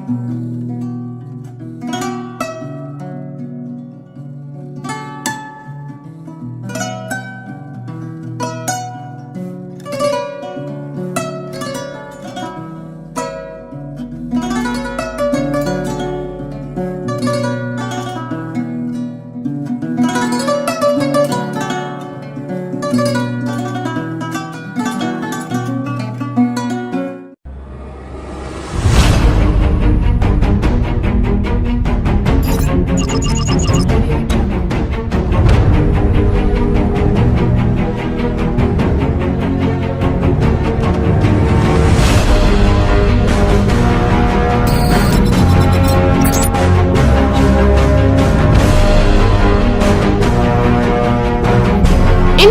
In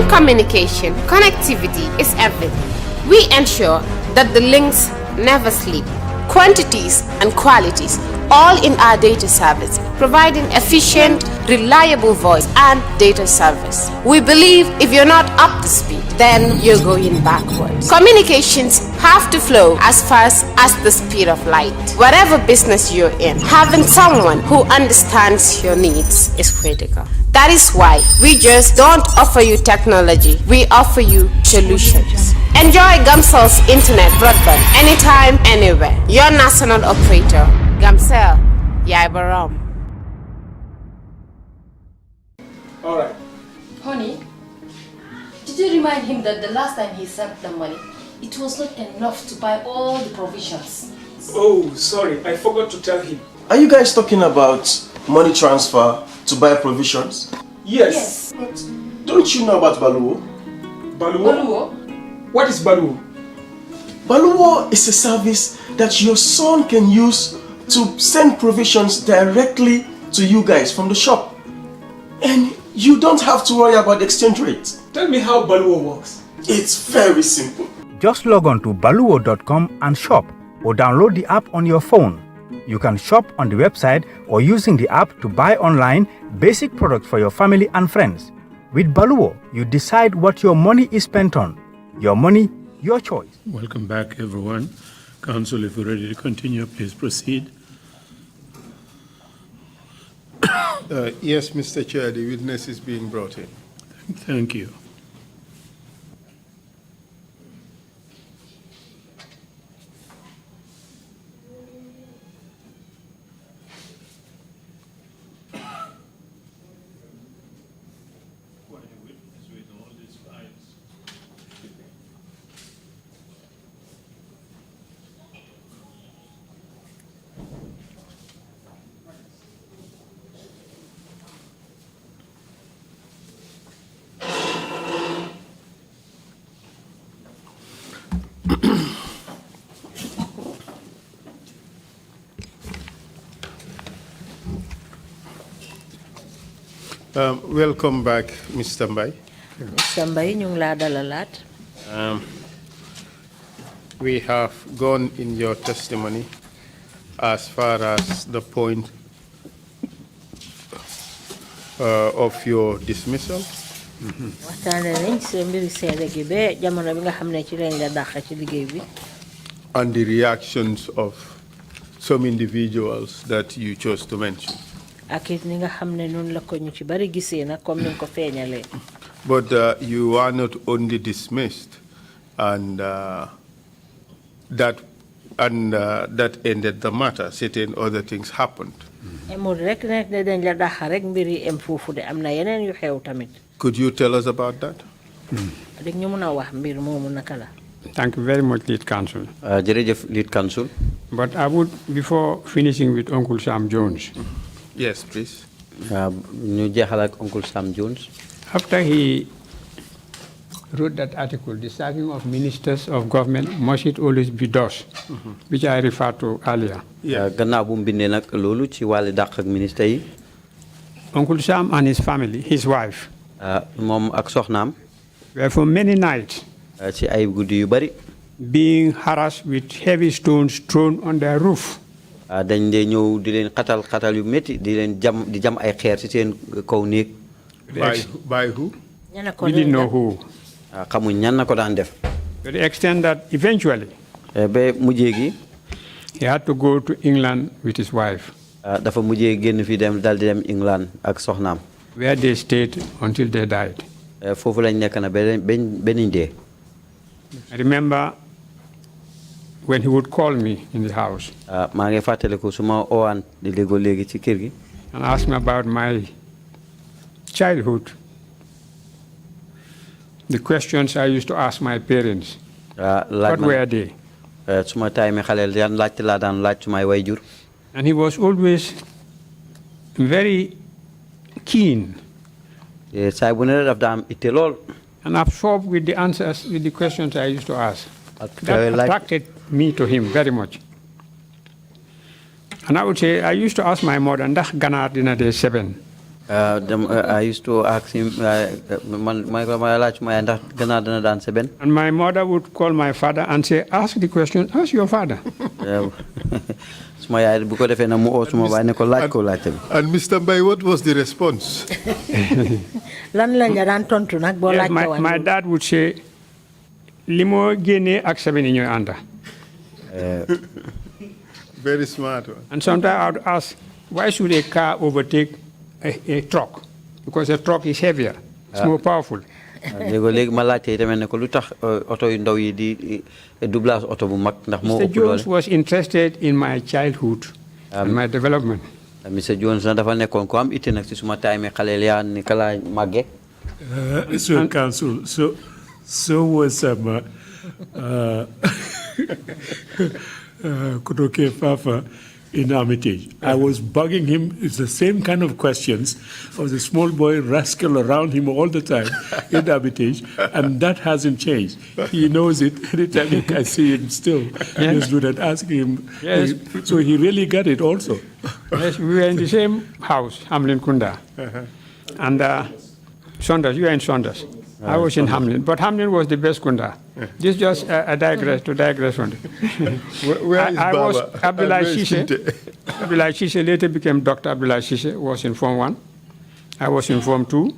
communication, connectivity is everything. We ensure that the links never sleep. Quantities and qualities, all in our data service, providing efficient, reliable voice and data service. We believe if you're not up to speed, then you're going backwards. Communications have to flow as fast as the speed of light. Whatever business you're in, having someone who understands your needs is critical. That is why we just don't offer you technology, we offer you solutions. Enjoy Gamcel's internet broadband anytime, anywhere. Your national operator, Gamcel, Yaibaram. All right. Honey, did you remind him that the last time he sent the money, it was not enough to buy all the provisions? Oh, sorry, I forgot to tell him. Are you guys talking about money transfer to buy provisions? Yes. But don't you know about Baluwo? Baluwo? What is Baluwo? Baluwo is a service that your son can use to send provisions directly to you guys from the shop. And you don't have to worry about the exchange rate. Tell me how Baluwo works. It's very simple. Just log on to baluwo.com and shop, or download the app on your phone. You can shop on the website or using the app to buy online basic products for your family and friends. With Baluwo, you decide what your money is spent on. Your money, your choice. Welcome back, everyone. Council, if you're ready to continue, please proceed. Yes, Mr. Chair, the witness is being brought in. Thank you. Welcome back, Mr. Mbai. Mr. Mbai, ñu ngi la dalalat. We have gone in your testimony as far as the point of your dismissal. Waxtaane nañ sa mbiri seede gi ba jamono bi nga xam ne ci lañ la dàq ci liggéey bi. And the reactions of some individuals that you chose to mention. Ak it ni nga xam ne noonu la ko ñu ci bari gisee nag comme ni nga ko feeñalee. But you are not only dismissed, and that ended the matter. Certain other things happened. Emul rek nekk ne dañ la dàq rek mbiri em foofu de am na yeneen yu xew tamit. Could you tell us about that? Rek ñu mën a wax mbir moomu naka la. Thank you very much, Lead Counsel. Jërëjëf, Lead Counsel. But I would, before finishing with Uncle Sam Jones. Yes, please. Ñu jeexal ak Uncle Sam Jones. After he wrote that article, the sacking of ministers of government, must it always be those, which I referred to earlier. Gannaaw bu mu bindee nag loolu ci wàllu dàq ak ministre yi. Uncle Sam and his family, his wife, moom ak soxnaam. were for many nights ci ay guddi yu bari. being harassed with heavy stones thrown on their roof. Dañ dee ñëw di leen xatal yu métti di leen jam ay xeer ci seen kaw néeg. By who? We didn't know who. Xamuñ ñan na ko daan def. To the extent that eventually ba mujjee gi He had to go to England with his wife. Dafa mujjee génn fi dem dal di dem England ak soxnaam. Where they stayed until they died. Foofu lañ nekk na beniñ dee. I remember when he would call me in the house. Maa ngi fàttaliku su ma oowaan di léegoo léegi ci kër gi. And ask me about my childhood. The questions I used to ask my parents. What were they? Suma time xaleel yan laajte laa daan laaj sumay wayjur. And he was always very keen. Saay bu ne daf daan itte lool. And absorbed with the answers, with the questions I used to ask. That attracted me to him very much. And I would say, I used to ask my mother, ndax ganaar dina dee 7? I used to ask him, and my mother would call my father and say, ask the question, ask your father. And Mr. Mbai, what was the response? Yes, my dad would say, limo gene ak 7 in your anda. Very smart one. And sometimes I would ask, why should a car overtake a truck? Because a truck is heavier, it's more powerful. Mr. Jones was interested in my childhood and my development. Mr. Jones, So, Council, so was Kutoke Fafa in Armitage. I was bugging him. It's the same kind of questions. I was a small boy rascal around him all the time in Armitage, and that hasn't changed. He knows it. Anytime I see him still, just do that, ask him. Yes. So he really got it also. Yes, we were in the same house, Hamlin Kunda. And Saunders, you were in Saunders. I was in Hamlin, but Hamlin was the best Kunda. This is just a digress one. Where is I was Baba? Abdullah Shishe. Abdullah Shishe later became Dr. Abdullah Shishe, was in Form 1. I was in Form 2.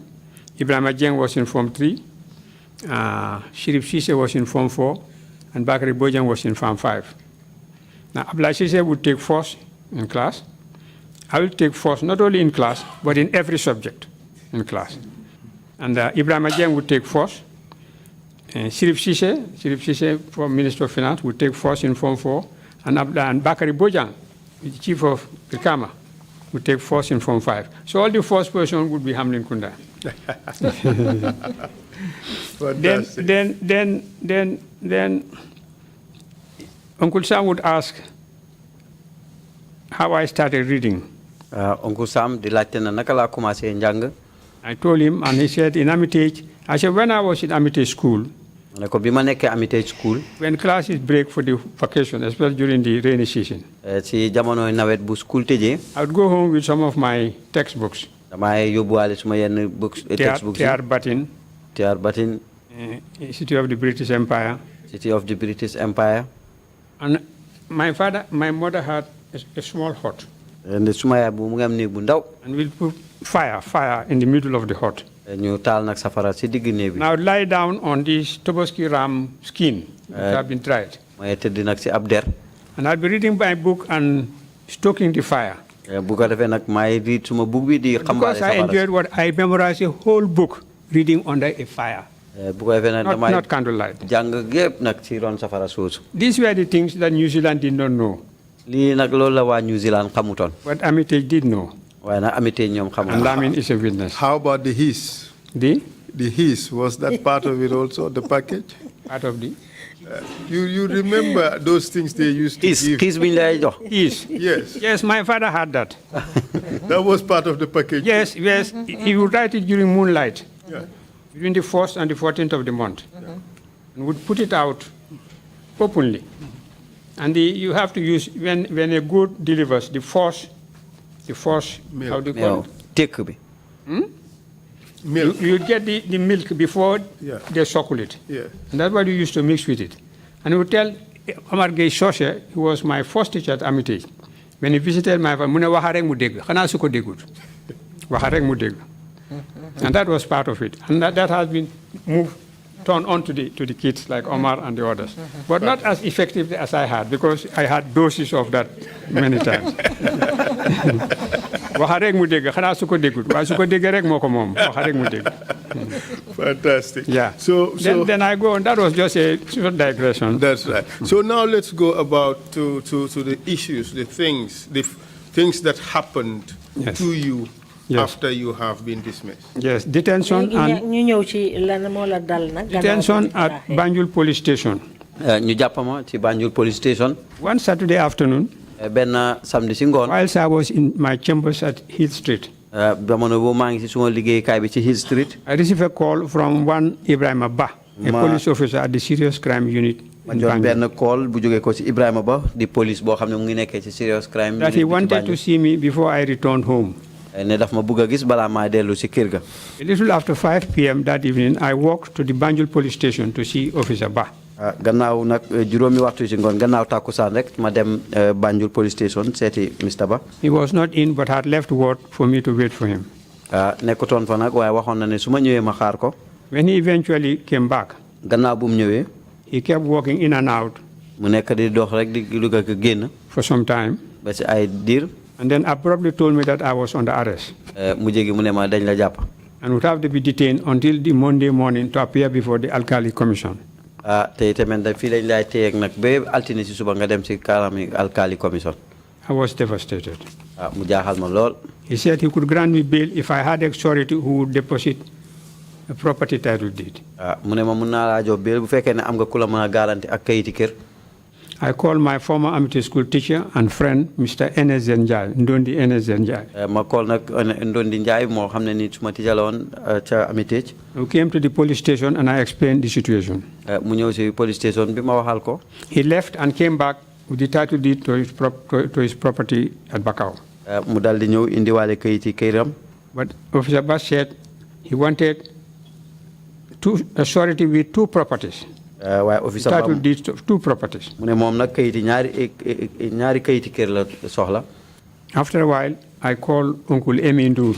Ibrahim Ajeng was in Form 3. Shirif Shishe was in Form 4. And Bakari Bojang was in Form 5. Now, Abdullah Shishe would take first in class. I will take first not only in class, but in every subject in class. And Ibrahim Ajeng would take first. Shirif Shishe, for Minister of Finance, would take first in Form 4. And Bakari Bojang, the Chief of Brikama, would take first in Form 5. So all the first person would be Hamlin Kunda. Then Uncle Sam would ask how I started reading. Uncle Sam, the Latin and Nakala Kumase in Janga. I told him, and he said, in Armitage, I said, when I was in Armitage School, when classes break for the vacation, especially during the rainy season, I would go home with some of my textbooks. TR Batin, City of the British Empire. And my mother had a small hut. And we'll put fire in the middle of the hut. Now lie down on this Toboski ram skin that have been dried. And I'll be reading my book and stoking the fire. Because I enjoyed what I memorized a whole book reading under a fire. Not candlelight. These were the things that New Zealand did not know. But Armitage did know. And Lamin is a witness. How about the his? The his, was that part of it also, the package? Part of the? You remember those things they used to give? His. Yes. Yes, my father had that. That was part of the package? Yes. He would write it during moonlight. Yeah. Between the 1st and the 14th of the month. And would put it out openly. And you have to use, when a good delivers, the force, milk. How do you call it? Milk. You get the milk before they suckle it. Yeah. And that's what you used to mix with it. And he would tell Omar Gay Shoshe, who was my first teacher at Armitage, when he visited my family, and that was part of it. And that has been moved turn on to the kids like Omar and the others. But not as effectively as I had, because I had doses of that many times. Fantastic. Yeah. So then I go, and that was just a short digression. That's right. So now let's go about to the issues, the things that happened to you after you have been dismissed. Yes, detention at Banjul Police Station. Banjul Police Station. One Saturday afternoon, whilst I was in my chambers at Hill Street, I received a call from one Ibrahim Abba, a police officer at the Serious Crime Unit. That he wanted to see me before I returned home. A little after 5 p.m. that evening, I walked to the Banjul Police Station to see Officer Ba. He was not in, but had left word for me to wait for him. When he eventually came back, he kept walking in and out for some time, and then abruptly told me that I was under arrest and would have to be detained until the Monday morning to appear before the Alkali Commission. I was devastated. He said he could grant me bail if I had a surety who would deposit a property title deed. I called my former Amity school teacher and friend, Mr. Enes Zenjai, Ndondi Enes Zenjai. We came to the police station and I explained the situation. He left and came back with the title deed to his property at Bakau. But Officer Bass said he wanted a surety with 2 properties. Title deeds of 2 properties. After a while, I called Uncle Emi Ndur.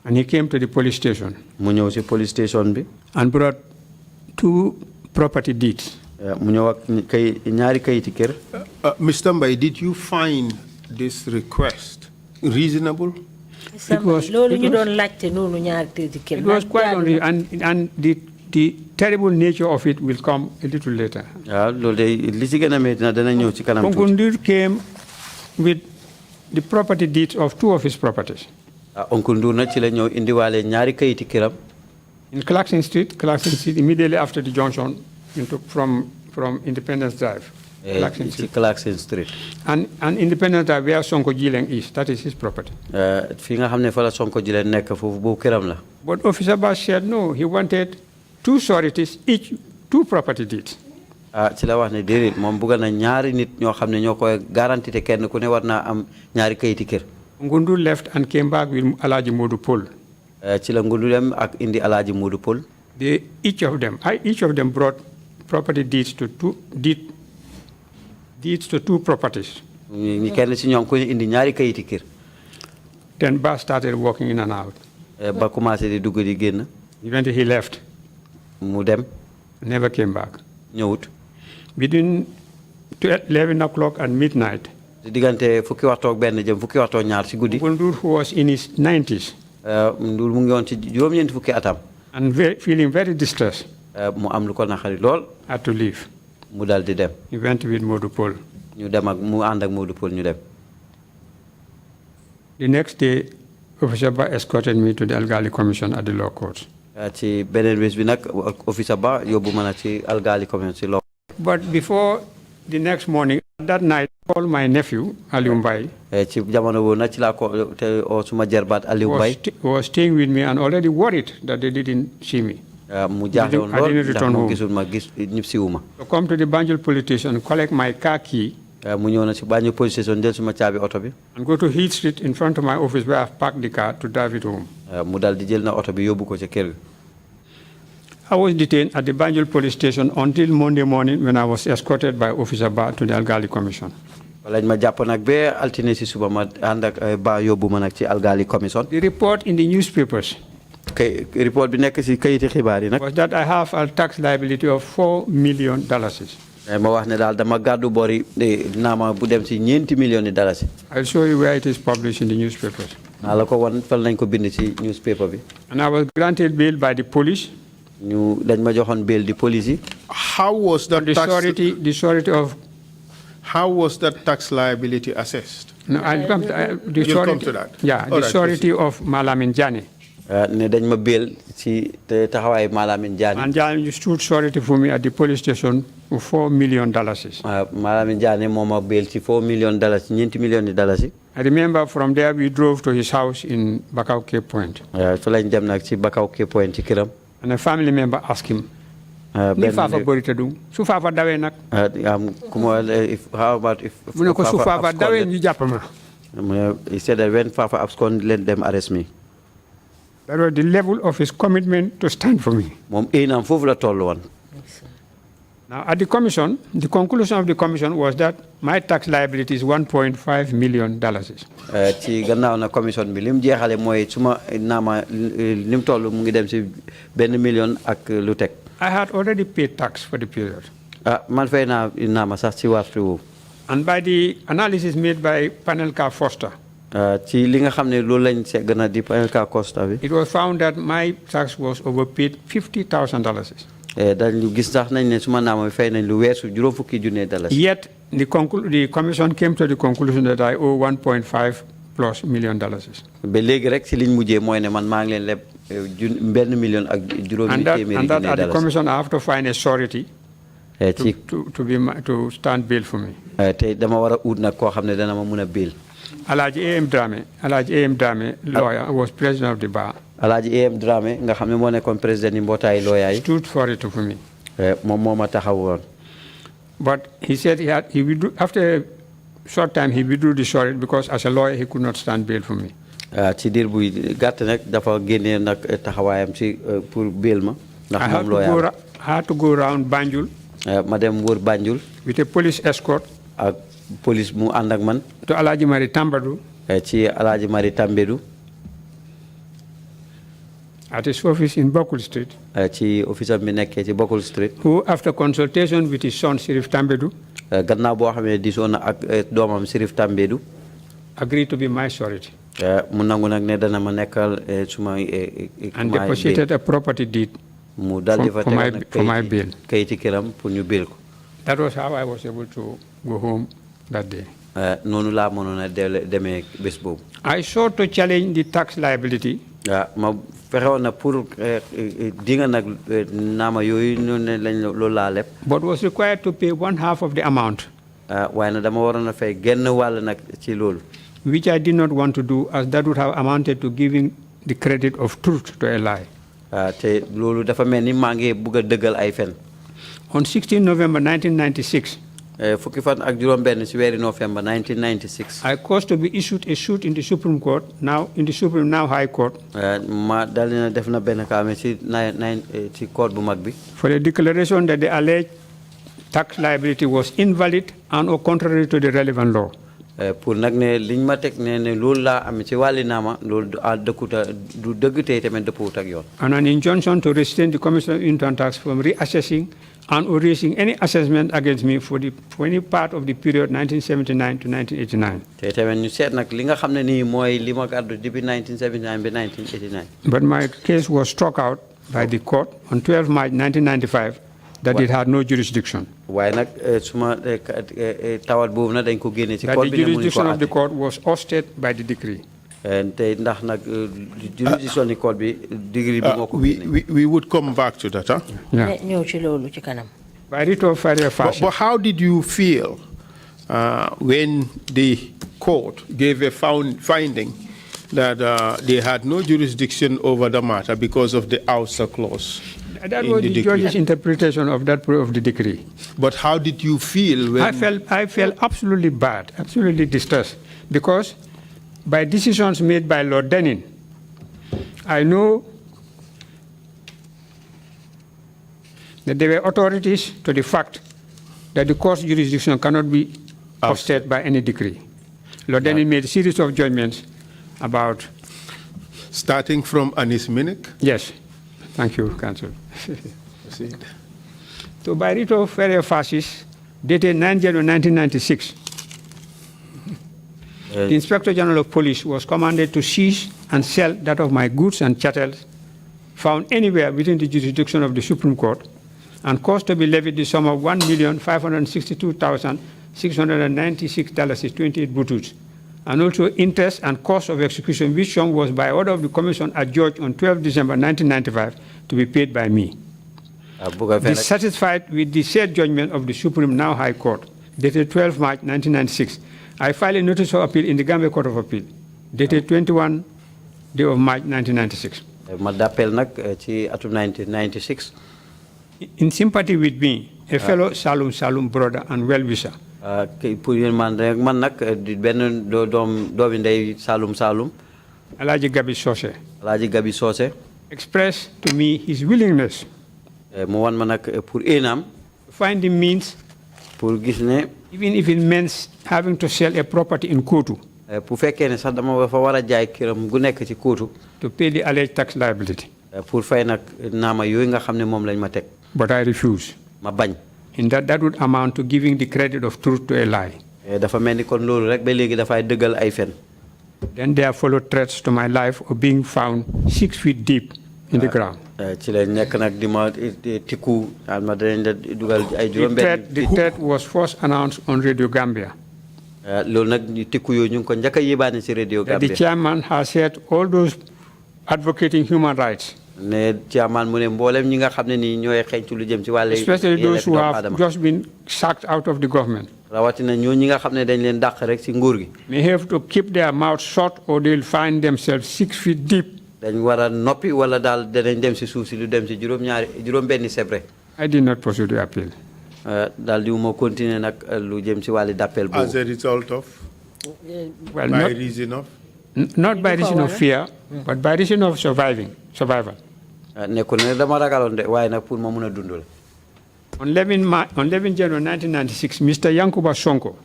And he came to the police station. And brought 2 property deeds. Mr. Mbai, did you find this request reasonable? It was quite only, and the terrible nature of it will come a little later. Uncle came with the property deeds of 2 of his properties. In Clarkson Street, immediately after the junction from Independence Drive. Clarkson Street. And Independence Drive, where Sonko Jileng is, that is his property. But Officer Bass said no, he wanted 2 sureties, each 2 property deeds. Ngundu left and came back with Alaji Modupol. Each of them brought property deeds to 2 properties. Then Bass started walking in and out. Eventually he left. Never came back. Between 11 o'clock and midnight, Ngundur, who was in his 90s and feeling very distressed, had to leave. He went with Modupol. The next day, Officer Ba escorted me to the Algali Commission at the law courts. But before the next morning, that night, I called my nephew, Aliou Mbai, who was staying with me and already worried that they didn't see me. I didn't return home. So come to the Banjul police station and collect my car key and go to Hill Street in front of my office where I've parked the car to drive it home. I was detained at the Banjul police station until Monday morning when I was escorted by Officer Ba to the Algali Commission. The report in the newspapers report bi nekk ci kayiti xibaar yi nag. was that I have a tax liability of $4 million. ma wax ne daal dama gàddu bori naama bu dem ci $4 million. I'll show you where it is published in the newspapers. naa la ko wan fan lañ ko bind ci newspaper bi. And I was granted bail by the police. ñu dañ ma joxoon bail di police yi. How was that the surety of. How was that tax liability assessed? No, I'll come to that. Yeah, the surety of Malamin Jani. ne dañ ma bail ci taxawaay Malamin Jani. And Jani stood surety for me at the police station for $4 million. Malamin Jani moo ma bail ci $4 million, $4 million. I remember from there we drove to his house in Bakau Cape Point. fa lañ dem nag ci Bakau Cape Point ci këram. And a family member asked him, ni Fafa borita du su Fafa dawe nak how about if mu ne ko su Fafa dawe ñu japp ma. He said that when Fafa abscond, let them arrest me. That was the level of his commitment to stand for me. Moom éenam foofu la toll woon. Now at the commission, the conclusion of the commission was that my tax liability is $1.5 million. ci gannaaw na commission bi lim jeexale mooy suma naama lim toll mu ngi dem ci $1 million ak lu teg. I had already paid tax for the period. Man fay naa naama sax ci waxtu woowu. And by the analysis made by Panelka Foster, ci li nga xam ne loolu lañ segg na di Panelka Costa bi. it was found that my tax was overpaid $50,000. dañu gis sax nañ ne suma naama fay nañ lu weesu juróom fukki junne $. Yet the commission came to the conclusion that I owe $1.5+ million. ba léegi rek ci liñ mujjee mooy ne man maa ngi leen leb $1 million ak juróomi téeméeri and that at the $. commission I have to find a surety to stand bail for me. te dama war a ut nag koo xam ne dana ma mun a bail. Alhaji A.M. Dramé, lawyer, was president of the bar. Alhaji A.M. Dramé nga xam ne moo nekkoon président yi mbootaay lawyer yi. Stood for it for me. moom moo ma taxawoon. But he said he withdrew, after a short time he withdrew the surety because as a lawyer he could not stand bail for me. ci diir buy gàtt nag dafa génnee nag taxawaayam ci pour bail ma. ndax moom lawyer I had to go around Banjul. ma dem wër Banjul. with a police escort. ak police mu ànd ak man. to Alhaji Mari Tambadou. ci Alhaji Mari Tambadou. at his office in Bokul Street. ci office am bi nekkee ci Bokul Street. who after consultation with his son Sirif Tambadou. gannaaw boo xam ne disoon na ak doomam Sirif Tambadou. agreed to be my surety. mu nangu nag ne dana ma nekkal suma. and deposited a property deed. mu dal di fa tegal for my bail. kayiti këram pour ñu bail ko. That was how I was able to go home that day. noonu laa mënoon a demee bés boobu. I sought to challenge the tax liability. ma fexewoon na pour dinga nag naama yooyu noonu ne lañ loolu laa leb. But was required to pay 1/2 of the amount. waaye nag dama waroon a fay genn wàll nag ci loolu. which I did not want to do, as that would have amounted to giving the credit of truth to a lie. te loolu dafa mel ni maa ngi bëgg a dëggal ay fen. On 16 November 1996, fukki fan ak juróom benn ci weeri November 1996. I caused to be issued a suit in the Supreme Court, now High Court. ma dal na def na benn kaame ci court bu mag bi. For a declaration that the alleged tax liability was invalid and or contrary to the relevant law. pour nag ne liñ ma teg ne loolu laa am ci wàlli naama loolu du dëgg tey tamit dëppwut ak yoon. And an injunction to restrain the Commission of Income Tax from reassessing and or raising any assessment against me for any part of the period 1979 to 1989. te tamit ñu seet nag li nga xam ne nii mooy li ma gàddu depuis 1979 ba 1989. But my case was struck out by the court on 12 March 1995 that it had no jurisdiction. waaye nag suma tawat boobu nag dañ ko génne ci court bi the jurisdiction of the court was ousted by the decree. te ndax nag jurisdiction ni court bi degree bi moo ko génne. We would come back to that, huh? Yeah. By writ of Faria fashion. But how did you feel when the court gave a finding that they had no jurisdiction over the matter because of the ouster clause? That was the judge's interpretation of that of the decree. But how did you feel when... I felt absolutely bad, absolutely distressed, because by decisions made by Lord Denning, I know that there were authorities to the fact that the court's jurisdiction cannot be ousted by any decree. Lord Denning made a series of judgments about Starting from Anis Minik. Yes. Thank you, Council. So by writ of Ferrer Fascis, dated 9 January 1996, the Inspector General of Police was commanded to seize and sell that of my goods and chattels found anywhere within the jurisdiction of the Supreme Court, and caused to be levied the sum of $1,562,696.28 butus, and also interest and cost of execution, which sum was by order of the Commission adjudged on 12 December 1995 to be paid by me. Dissatisfied with the said judgment of the Supreme now High Court, dated 12 March 1996, I filed a notice of appeal in the Gambia Court of Appeal, dated 21 day of March 1996. In sympathy with me, a fellow Salum brother and well-wisher, Alaji Gabi Sose, expressed to me his willingness to find the means, even if it means having to sell a property in Kotu, to pay the alleged tax liability. But I refuse. In that would amount to giving the credit of truth to a lie. Then there followed threats to my life of being found 6 feet deep in the ground. The threat was first announced on Radio Gambia. The chairman has said all those advocating human rights, especially those who have just been sacked out of the government, may have to keep their mouths shut or they'll find themselves 6 feet deep. I did not pursue the appeal. As a result of? Well, by reason of? Not by reason of fear, but by reason of survival. On 11 January 1996, Mr. Yankuba Sonko,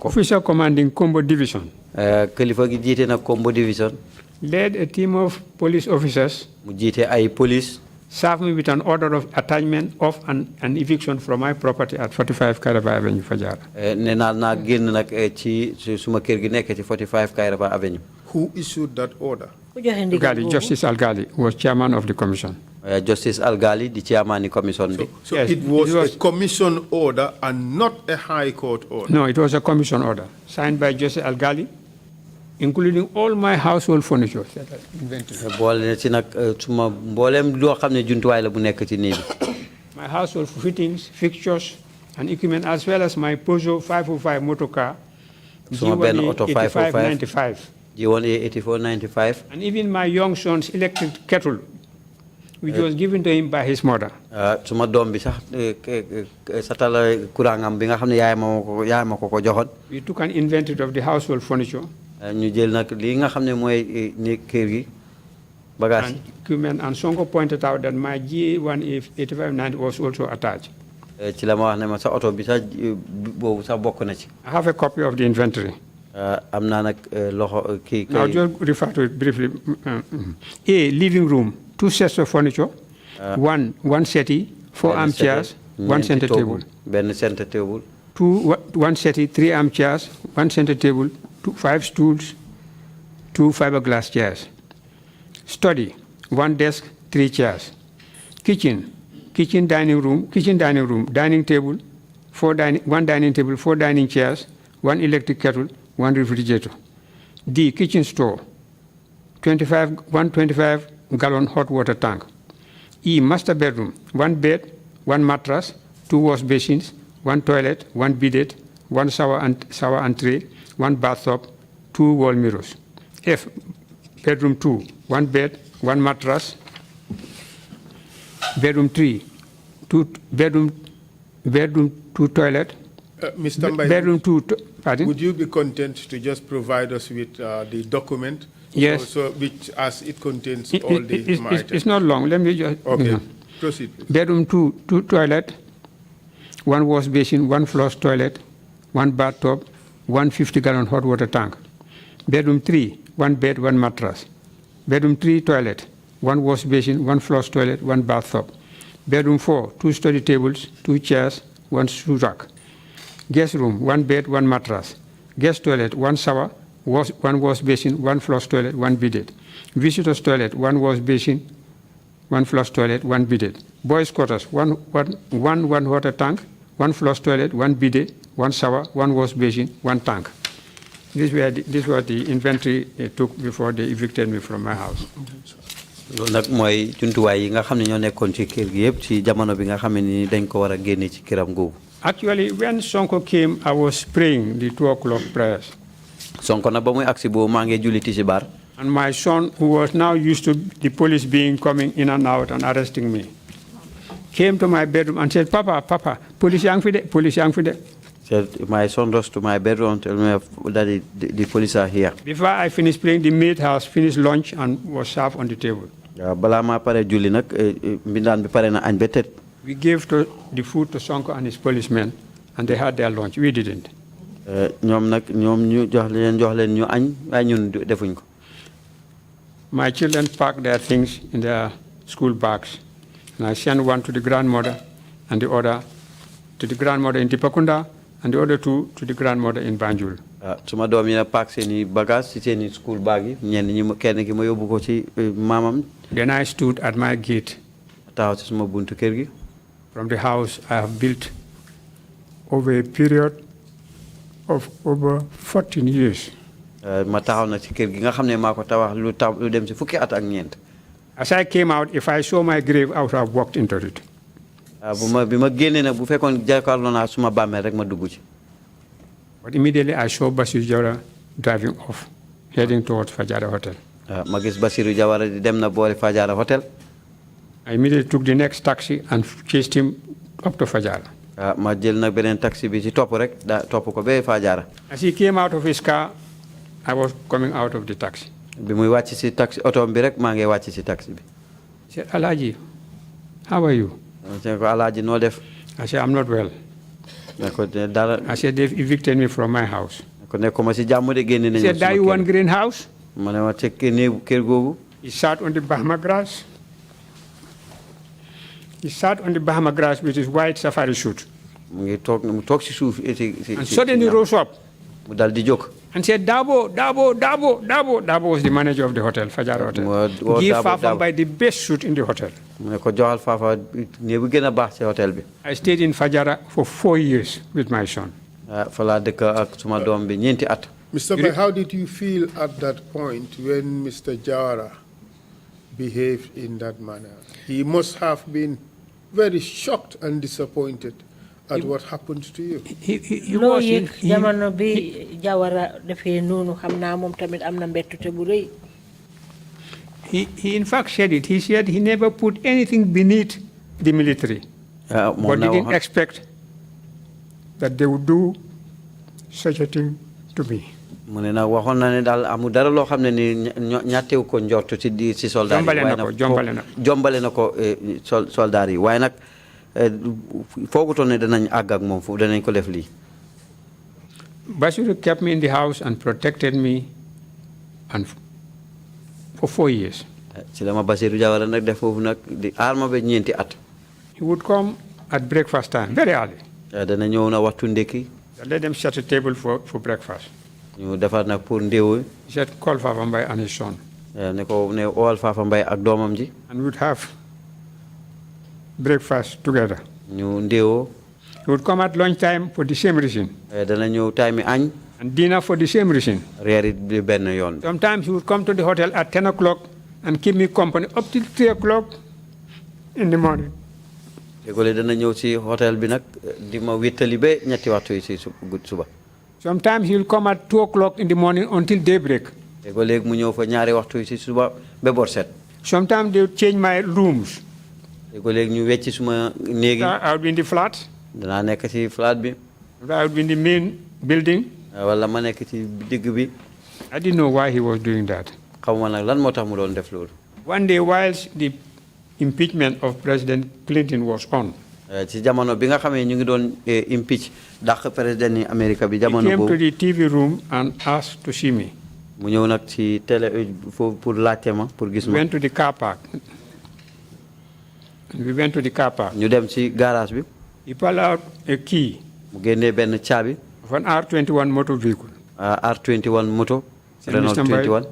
officer commanding Kombo Division, led a team of police officers, served me with an order of attachment of an eviction from my property at 45 Kairaba Avenue, Fajara. Who issued that order? Justice Al-Ghali was chairman of the commission. Justice Al-Ghali, the chairman of the commission. So yes, it was a commission order and not a high court order? No, it was a commission order signed by Justice Al-Ghali, including all my household furniture. My household fittings, fixtures, and equipment, as well as my Peugeot 505 motor car, G1A8495, and even my young son's electric kettle, which was given to him by his mother. We took an inventory of the household furniture and equipment, and Sonko pointed out that my G1A8590 was also attached. I have a copy of the inventory. Now just refer to it briefly. A, living room, 2 sets of furniture, one settee, 4 armchairs, 1 center table. 1 settee, 3 armchairs, 1 center table, 5 stools, 2 fiberglass chairs. Study, 1 desk, 3 chairs. Kitchen, dining room, dining table, 1 dining table, 4 dining chairs, 1 electric kettle, 1 refrigerator. D, kitchen store, 125-gallon hot water tank. E, master bedroom, 1 bed, 1 mattress, 2 wash basins, 1 toilet, 1 bidet, 1 shower and tray, 1 bathtub, 2 wall mirrors. F, bedroom 2, 1 bed, 1 mattress. Bedroom 3, 2 bedroom 2 toilet. Mr. Mbai, bedroom 2. Pardon? Would you be content to just provide us with the document? Yes. So which, as it contains all the items. It's not long. Let me just. Okay. Proceed, please. Bedroom 2 toilet, 1 wash basin, 1 flush toilet, 1 bathtub, 1 50-gallon hot water tank. Bedroom 3, 1 bed, 1 mattress. Bedroom 3, toilet, 1 wash basin, 1 flush toilet, 1 bathtub. Bedroom 4, 2 study tables, 2 chairs, 1 shoe rack. Guest room, 1 bed, 1 mattress. Guest toilet, 1 shower, 1 wash basin, 1 flush toilet, 1 bidet. Visitors toilet, 1 wash basin, 1 flush toilet, 1 bidet. Boys quarters, 1 water tank, 1 flush toilet, 1 bidet, 1 shower, 1 wash basin, 1 tank. This was the inventory they took before they evicted me from my house. loolu nag mooy jumtuwaay yi nga xam ne ñoo nekkoon ci kër gi yëpp ci jamono bi nga xam ne ni dañ ko war a génne ci këram googu. Actually, when Sonko came, I was praying the 2 o'clock prayers. Sonko na ba muy agsi boobu maa ngi julli tisbaar. And my son, who was now used to the police being coming in and out and arresting me, came to my bedroom and said, Papa, police yang fi de, police yang fi de. My son rushed to my bedroom and told me that the police are here. Before I finished praying, the maid has finished lunch and was served on the table. Balaa maa pare julli nag mbindaan bi pare na añ ba tëdd. We gave the food to Sonko and his policemen, and they had their lunch. We didn't. ñoom ñu jox leen ñu añ waaye ñun defuñ ko. My children packed their things in their school bags, and I sent one to the grandmother, and the other to the grandmother in Dipakunda, and the other 2 to the grandmother in Banjul. Suma doom yi nag paak seeni bagage ci seeni school bag yi ñenn ñi kenn ki ma yóbbu ko ci maamam. Then I stood at my gate. Taxaw ci suma buntu kër gi. From the house I have built over a period of over 14 years. Ma taxaw na ci kër gi nga xam ne maa ko tabax lu dem ci fukki at ak ñeent. As I came out, if I saw my grave, I would have walked into it. bi ma génnee nag bu fekkoon jàkkaarloo naa suma bàmmeel rek ma dugg ci. But immediately I saw Bassirou Jawara driving off, heading towards Fajara Hotel. Ma gis Bassirou Jawara di dem na boori Fajara Hotel. I immediately took the next taxi and chased him up to Fajara. Ma jël nag beneen taxi bi ci topp rek topp ko ba Fajara. As he came out of his car, I was coming out of the taxi. Bi muy wàcc ci taxi oto bi rek maa ngi wàcc ci taxi bi. He said, Alaji, how are you? I said, Alaji, noo def? I said, I'm not well. I said, they've evicted me from my house. He said, do you want greenhouse? He sat on the Bahama grass. He sat on the Bahama grass with his white safari suit. And suddenly rose up and said, Dabo. Dabo was the manager of the hotel, Fajar Hotel. Give Fafa Mbai the best suit in the hotel. I stayed in Fajara for 4 years with my son. Mr. Mbai, how did you feel at that point when Mr. Jawara behaved in that manner? He must have been very shocked and disappointed at what happened to you. He in fact said it. He said he never put anything beneath the military, but didn't expect that they would do such a thing to me. Bassirou kept me in the house and protected me and for 4 years. He would come at breakfast time, very early. I let them set a table for breakfast. He said, call Fafa Mbai and his son. And we'd have breakfast together. He would come at lunchtime for the same reason. And dinner for the same reason. Sometimes he would come to the hotel at 10 o'clock and keep me company up till 3 o'clock in the morning. Sometimes he will come at 2 o'clock in the morning until daybreak. Sometimes they will change my rooms. I would be in the flat. I would be in the main building. I didn't know why he was doing that. One day, whilst the impeachment of President Clinton was on, he came to the TV room and asked to see me. mu ñëw nag ci télé pour laajte ma pour gis ma. Went to the car park. We went to the car park. ñu dem ci garage bi. He pulled out a key. mu génnee benn caabi. Of an R21 motor vehicle. R21 moto. Renault 21.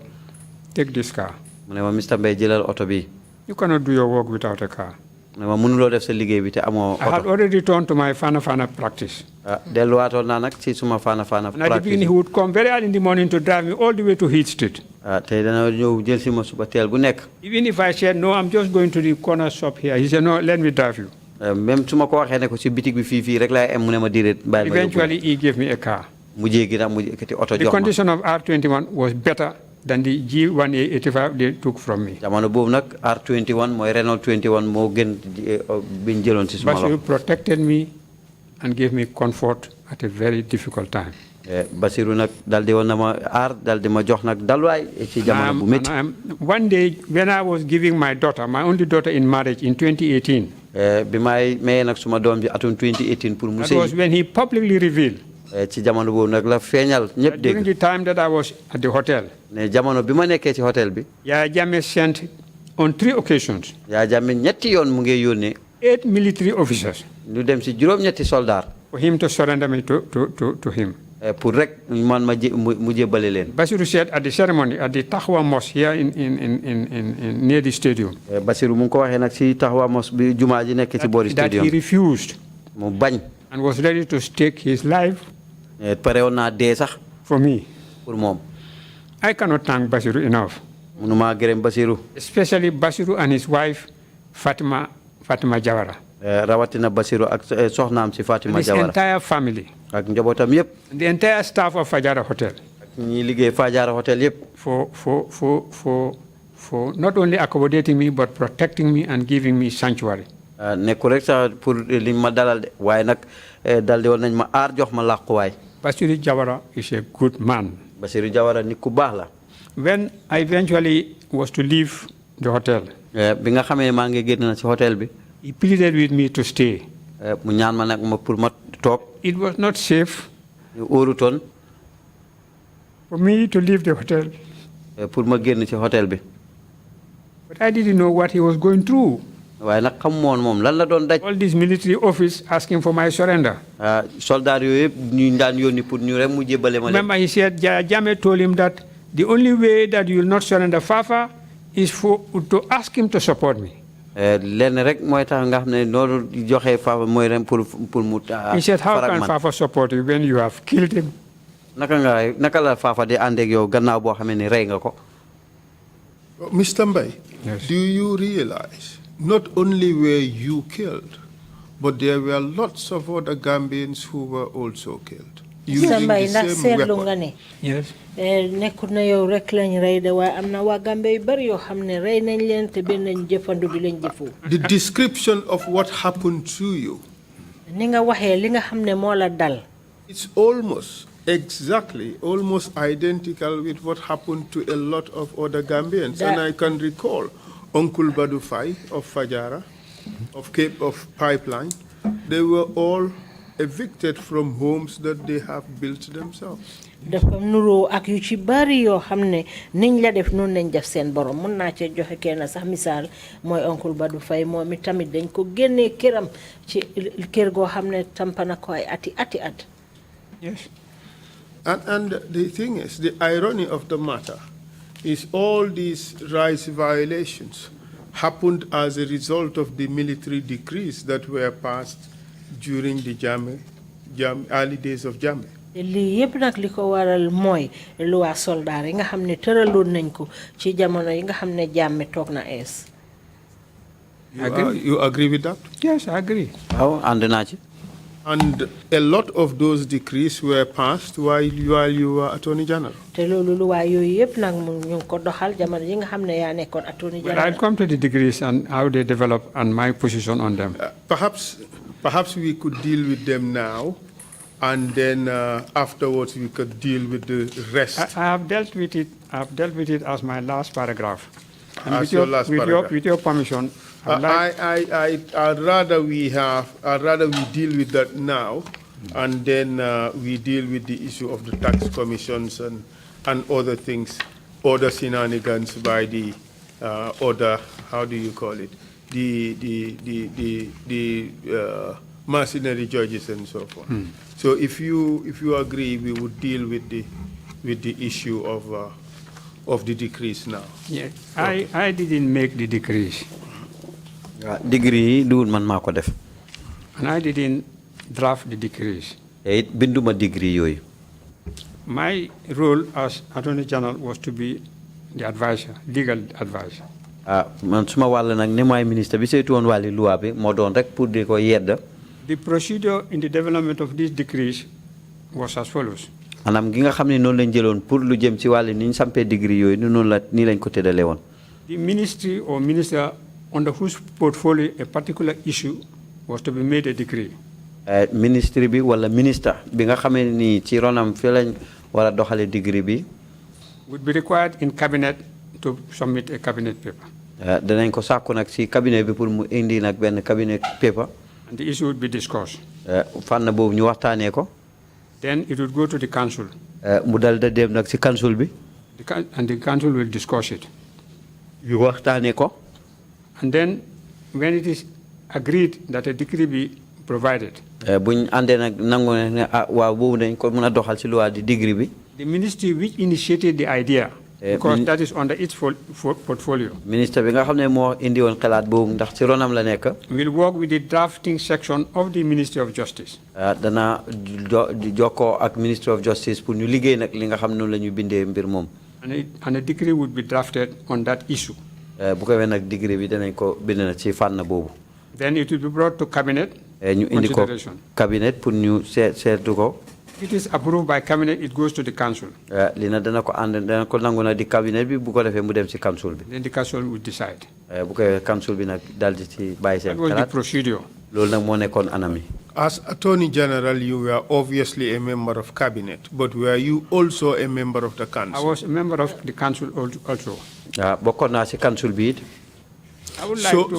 Take this car. mu ne ma Mr. Mbai jëlal oto bi. You cannot do your work without a car. mu ne ma mënuloo def sa liggéey bi te amoo oto. I had already returned to my Fana practice. delluwaatoon naa nag ci suma Fana And at the practice. beginning, he would come very early in the morning to drive me all the way to Heath Street. te dana ñëw jël si ma suba teel bu nekk. Even if I said, no, I'm just going to the corner shop here, he said, no, let me drive you. même su ma ko waxee ne ko ci bitig bi fii rek laay am mu ne ma diire bàyyi ma yóbbu. Eventually, he gave me a car. mujjee gi nag mu yëkkati oto The jox ma. condition of R21 was better than the G185 they took from me. jamono boobu nag R21 mooy Renault 21 moo gën biñ jëloon ci suma But he loxo. protected me and gave me comfort at a very difficult time. Basiru nag dal di woon na ma aar dal di ma jox nag dalwaay ci jamono bu métti. One day, when I was giving my daughter, my only daughter in marriage in 2018, bi may mayee nag suma doom bi atum 2018 pour mu that was when he publicly revealed. ci jamono boobu nag la feeñal ñëpp During dégg. the time that I was at the hotel, ne jamono bi ma nekkee ci hôtel bi. Yaya Jammeh sent on 3 occasions Yaya Jammeh ñetti yoon mu ngi yónnee. 8 military officers ñu dem si juróom-ñetti soldat. for him to surrender me to him. pour rek man ma mu jébbale leen. Basiru said at the ceremony at the Tahwa Mosque here in near the stadium. Basiru mu ngi ko waxee nag si Tahwa Mosque bi jumaa ji nekk ci boori stadium. That he refused. mu bañ. And was ready to stake his life. pare woon naa dee sax. For me. pour moom. I cannot thank Basiru enough. mënuma gërëm Basiru. Especially Basiru and his wife Fatima Jawara. rawatina Basiru ak soxnaam si Fatima Jawara. His entire family. ak njabootam yëpp. The entire staff of Fajara Hotel. ak ñi liggéey Fajara Hotel yëpp. For not only accommodating me but protecting me and giving me sanctuary. nekkul rek sax pour li ma dalal de waaye nag daldi woon nañ ma aar jox ma làquwaay. Basiru Jawara is a good man. Basiru Jawara nit ku baax la. When I eventually was to leave the hotel, bi nga xamee maa ngi génn na ci hotel bi. he pleaded with me to stay. mu ñaan ma nag ma pour ma toog. It was not safe óorutoon. for me to leave the hotel. pour ma génn ci hotel bi. But I didn't know what he was going through. waaye nag xam moom lan la doon daj. All this military office asking for my surrender. soldat yooyu yëpp ñu daan yónni pour ñu rek mu jébbale ma leen. Remember, he said, Jammeh told him that the only way that you will not surrender Fafa is to ask him to support me. lenn rek mooy tax nga xam ne noonu joxe Fafa mooy rek pour mu. He said, how can Fafa support you when you have killed him? naka la Fafa di ànd ak yow gannaaw boo xamee ne rey nga ko. Mr. Mbai, yes. Do you realize not only were you killed, but there were lots of other Gambians who were also killed using the same weapon? Yes. nekkul na yow rek lañ rey de waaye am na waa Gambie yu bari yoo xam ne rey nañ leen te benn nañ jëfandu bi lañ jëfoo. The description of what happened to you. ni nga waxee li nga xam ne moo la dal. It's almost identical with what happened to a lot of other Gambians. And I can recall Uncle Badu Fai of Fajara, of Cape of Pipeline. They were all evicted from homes that they have built themselves. dafa nuroo ak yu ci bari yoo xam ne niñ la def noonu lañ def seen borom mun naa cee joxe kenn sax misaal mooy Uncle Badou Faye moom mi tamit dañ ko génnee këram ci kër goo xam ne tampana ko ay ati at. Yes. And the thing is, the irony of the matter is all these rights violations happened as a result of the military decrees that were passed during the early days of Jammeh. lii yëpp nag li ko waral mooy loi soldat yi nga xam ne tëraloon nañ ko ci jamono yi nga xam ne Jammeh toog na ees. You agree with that? Yes, I agree. waaw ànd naa ci. And a lot of those decrees were passed while you were Attorney General. te loolu loi yooyu yëpp nag mu ñu ko doxal jamono yi nga xam ne yaa nekkoon Attorney General. I'll come to the decrees and how they develop and my position on them. Perhaps we could deal with them now. And then afterwards we could deal with the rest. I have dealt with it. I've dealt with it as my last paragraph. And as your last paragraph. With your permission, I'd rather we deal with that now, and then we deal with the issue of the tax commissions and and other things, other shenanigans by the other, how do you call it, the mercenary judges and so forth. So if you agree, we would deal with the issue of the decrease now. Yeah, okay. I didn't make the decrease. Degree duul man mako def. And I didn't draft the decrees. Binduma degree yoy. My role as Attorney General was to be the advisor, legal advisor. Man suma wala nak ne moy ministre bi seytu won wali loi bi mo don rek pour di ko yedd. The procedure in the development of these decrees was as follows. Anam gi nga xamni non lañ jëlone pour lu jëm ci wali niñ sampé degree yoy non la ni lañ ko tédalé won. The ministry or minister under whose portfolio a particular issue was to be made a decree. Ministry bi wala minister bi nga xamé ni ci ronam fi lañ wara doxale degree bi would be required in cabinet to submit a cabinet paper. Danañ ko sakku nak ci cabinet bi pour mu indi nak ben cabinet paper. And the issue would be discussed. Fanna bobu ñu waxtané ko. Then it would go to the council. Mu dal da dem nak ci council bi. And the council will discuss it. Ñu waxtané ko. And then when it is agreed that a decree be provided, buñ andé nak nangu né wa bobu dañ ko mëna doxal ci loi di degree bi. The ministry which initiated the idea, because that is under its portfolio, minister bi nga xamné mo indi won xalaat bobu ndax ci ronam la nek, will work with the drafting section of the Ministry of Justice. Dana joko ak Ministry of Justice pour ñu liggéey nak li nga xam non lañu bindé mbir mom. And a decree would be drafted on that issue. Bu ko wé nak degree bi danañ ko bind na ci fann bobu. Then it will be brought to cabinet. Ñu indi ko cabinet pour ñu sétu ko. It is approved by cabinet, it goes to the council. Lina dana ko and dana ko nanguna di cabinet bi bu ko defé mu dem ci council bi. Then the council will decide. Bu ko council bi nak daldi ci baye sen xalaat. That was the procedure. Lol nak mo nekkon anami. As Attorney General, you were obviously a member of cabinet, but were you also a member of the council? I was a member of the council also. Bokon na ci council bi.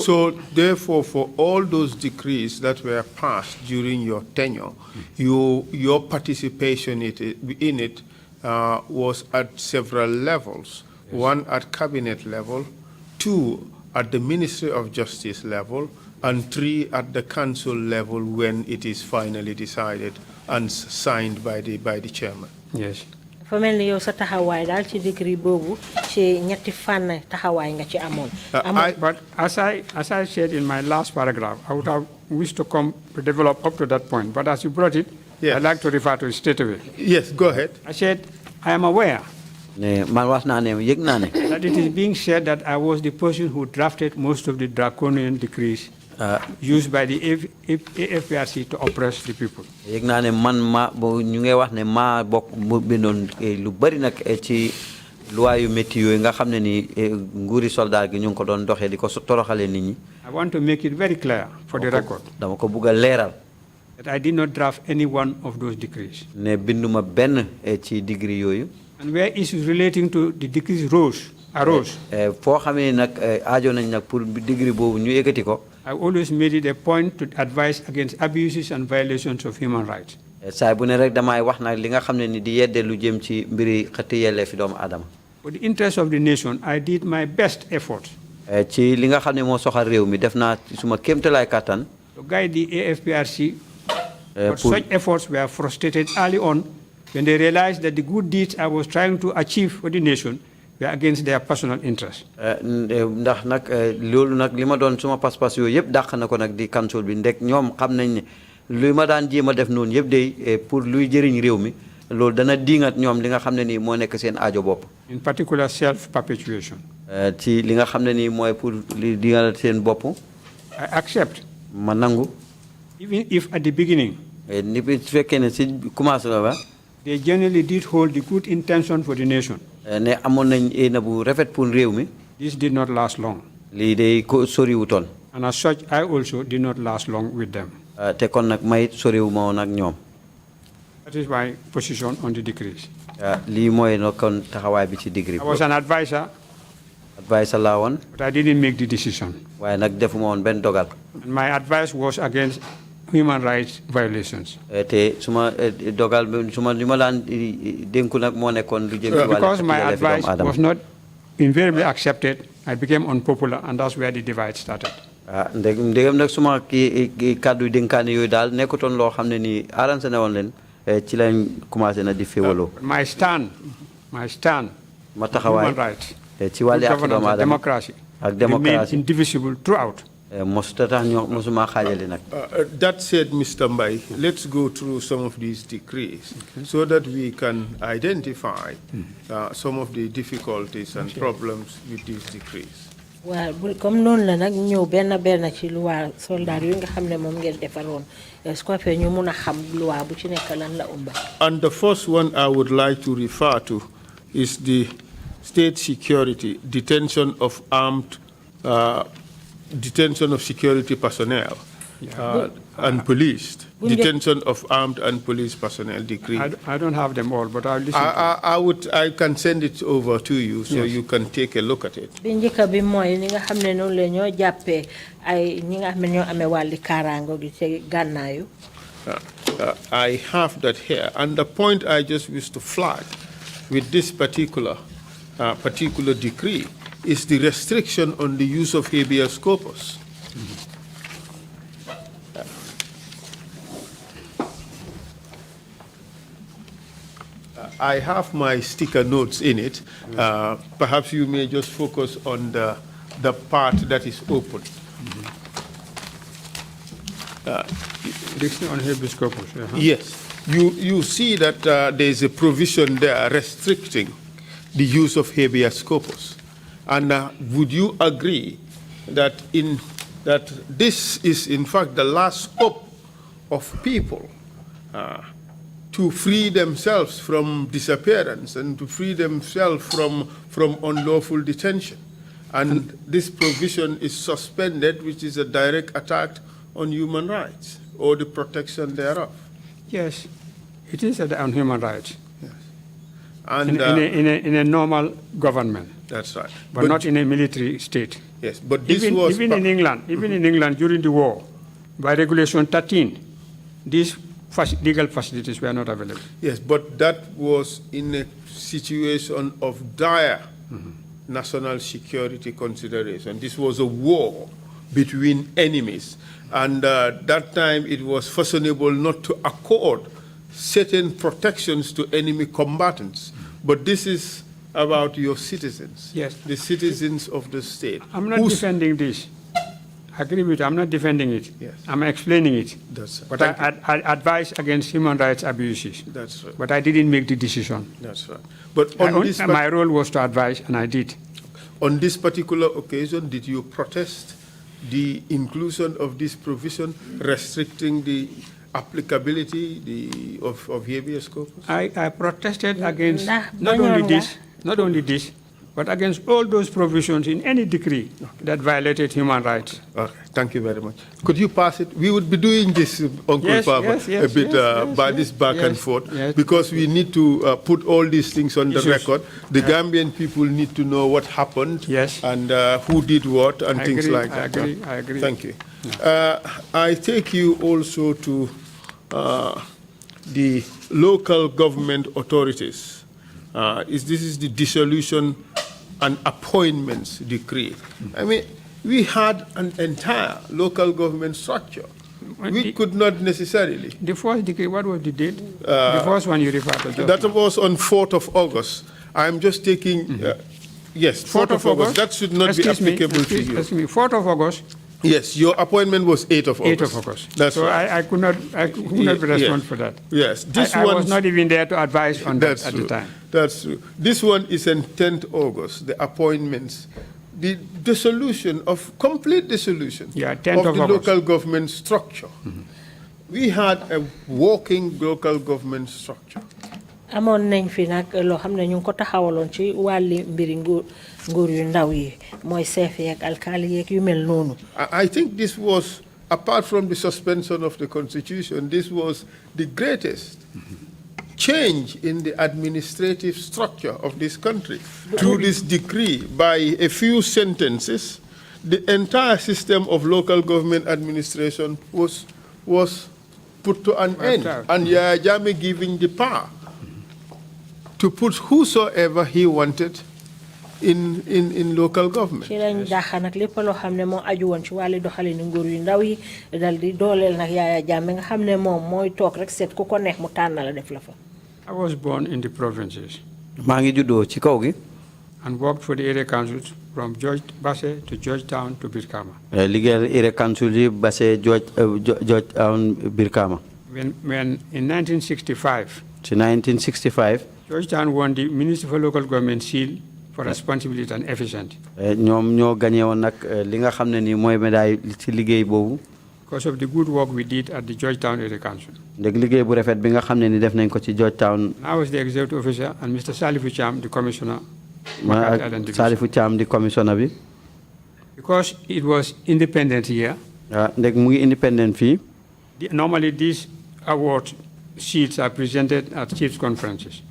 So therefore, for all those decrees that were passed during your tenure, your participation in it was at several levels. Yes. One at cabinet level, two at the Ministry of Justice level, and three at the council level when it is finally decided and signed by the chairman. Yes. Family yow sa taxaway dal ci décret bobu ci ñetti fan taxaway nga ci amone. But as I said in my last paragraph, I would have wished to come to develop up to that point. But as you brought it, yes. I'd like to refer to it straight away. Yes, go ahead. I said, I am aware that it is being said that I was the person who drafted most of the draconian decrees used by the AFPRC to oppress the people. I want to make it very clear for the record that I did not draft any one of those decrees. And where issues relating to the decrees arose, I always made it a point to advise against abuses and violations of human rights. For the interest of the nation, I did my best effort to guide the AFPRC, but such efforts were frustrated early on when they realized that the good deeds I was trying to achieve for the nation were against their personal interests. In particular, self-perpetuation. I accept, even if at the beginning they generally did hold the good intention for the nation. This did not last long. And as such, I also did not last long with them. That is my position on the decrees. I was an advisor, but I didn't make the decision. And my advice was against human rights violations. Because my advice was not invariably accepted, I became unpopular, and that's where the divide started. My stand, human rights, good governance, and democracy, remain indivisible throughout. That said, Mr. Mbai, let's go through some of these decrees so that we can identify some of the difficulties and problems with these decrees. Well, comme non la nak ñew ben ci loi soldat yi nga xamne mom ngeen defaron est-ce que fe ñu mëna xam loi bu ci nek lan la umba. And the first one I would like to refer to is the state security detention of security personnel and police. Detention of armed and police personnel decree. I don't have them all, but I'll listen. I can send it over to you so you can take a look at it. Bi moy ni nga xamne non la ñoo jappé ay ñi nga xamne ñoo amé wali karango gi ci gannayu. I have that here, and the point I just wish to flag with this particular decree is the restriction on the use of habeas corpus. I have my sticker notes in it. Perhaps you may just focus on the part that is open. On habeas corpus. Yes. You see that there is a provision there restricting the use of habeas corpus. And would you agree that this is in fact the last hope of people to free themselves from disappearance and to free themselves from unlawful detention? And this provision is suspended, which is a direct attack on human rights or the protection thereof. Yes, it is on human rights. Yes. And in a normal government. That's right. But not in a military state. Yes, but this was even in England during the war, by Regulation 13, these legal facilities were not available. Yes, but that was in a situation of dire national security consideration. This was a war between enemies, and that time it was fashionable not to accord certain protections to enemy combatants. But this is about your citizens, yes, the citizens of the state. I'm not defending this. I agree with you. I'm not defending it. Yes. I'm explaining it. That's right. But I advise against human rights abuses. That's right. But I didn't make the decision. That's right. But on my role was to advise, and I did. On this particular occasion, did you protest the inclusion of this provision restricting the applicability of habeas corpus? I protested against not only this, but against all those provisions in any decree that violated human rights. Okay, thank you very much. Could you pass it? We would be doing this, Uncle Fafa, a bit by this back and forth, because we need to put all these things on the record. The Gambian people need to know what happened and who did what and things like that. I agree. Thank you. I take you also to the local government authorities. This is the dissolution and appointments decree. I mean, we had an entire local government structure. We could not necessarily. The first decree, what was the date? The first one you referred to. That was on 4th of August. I'm just taking, yes, 4th of August. That should not be applicable to you. Excuse me, 4th of August. Yes, your appointment was 8th of August. 8th of August. That's so right. I could not respond for that. Yes, I was not even there to advise on that at the time. That's true. This one is on 10th August, the appointments, the dissolution of, complete dissolution of the local government structure. We had a working local government structure. Amon nañ fi nak lo xamne ñu ko taxawalon ci wali mbiri nguur yu ndaw yi moy chef yi ak alkali yi yu mel nonu. I think this was, apart from the suspension of the constitution, this was the greatest change in the administrative structure of this country. Through this decree, by a few sentences, the entire system of local government administration was was put to an end, and Yaya Jammeh giving the power to put whosoever he wanted in local government. ci lañ daxa nak lepp lo xamne mo aju won ci wali doxalini nguur yu ndaw yi dal di dolel nak Yaya Jammeh nga xamne mom moy tok rek set ku ko neex mu tanal def la fa. I was born in the provinces. maa ngi juddoo ci kaw gi. And worked for the area councils from George Basse to Georgetown to Birkama. liggéeyal area council yi Basse Georgetown Birkama. When in 1965. ci 1965. Georgetown won the Minister for Local Government seal for responsibility and efficiency. ñoom ñoo gagné woon nag li nga xam ne nii mooy médaille ci liggéey boobu. Because of the good work we did at the Georgetown Area Council. ndeg liggéey bu rafet bi nga xam ne ni def nañ ko ci Georgetown. I was the executive officer and Mr. Salifou Cham, the commissioner. Salifou Cham, the commissioner bi. Because it was independent here. ndeg mu ngi independent fii. Normally these award sheets are presented at chiefs conferences.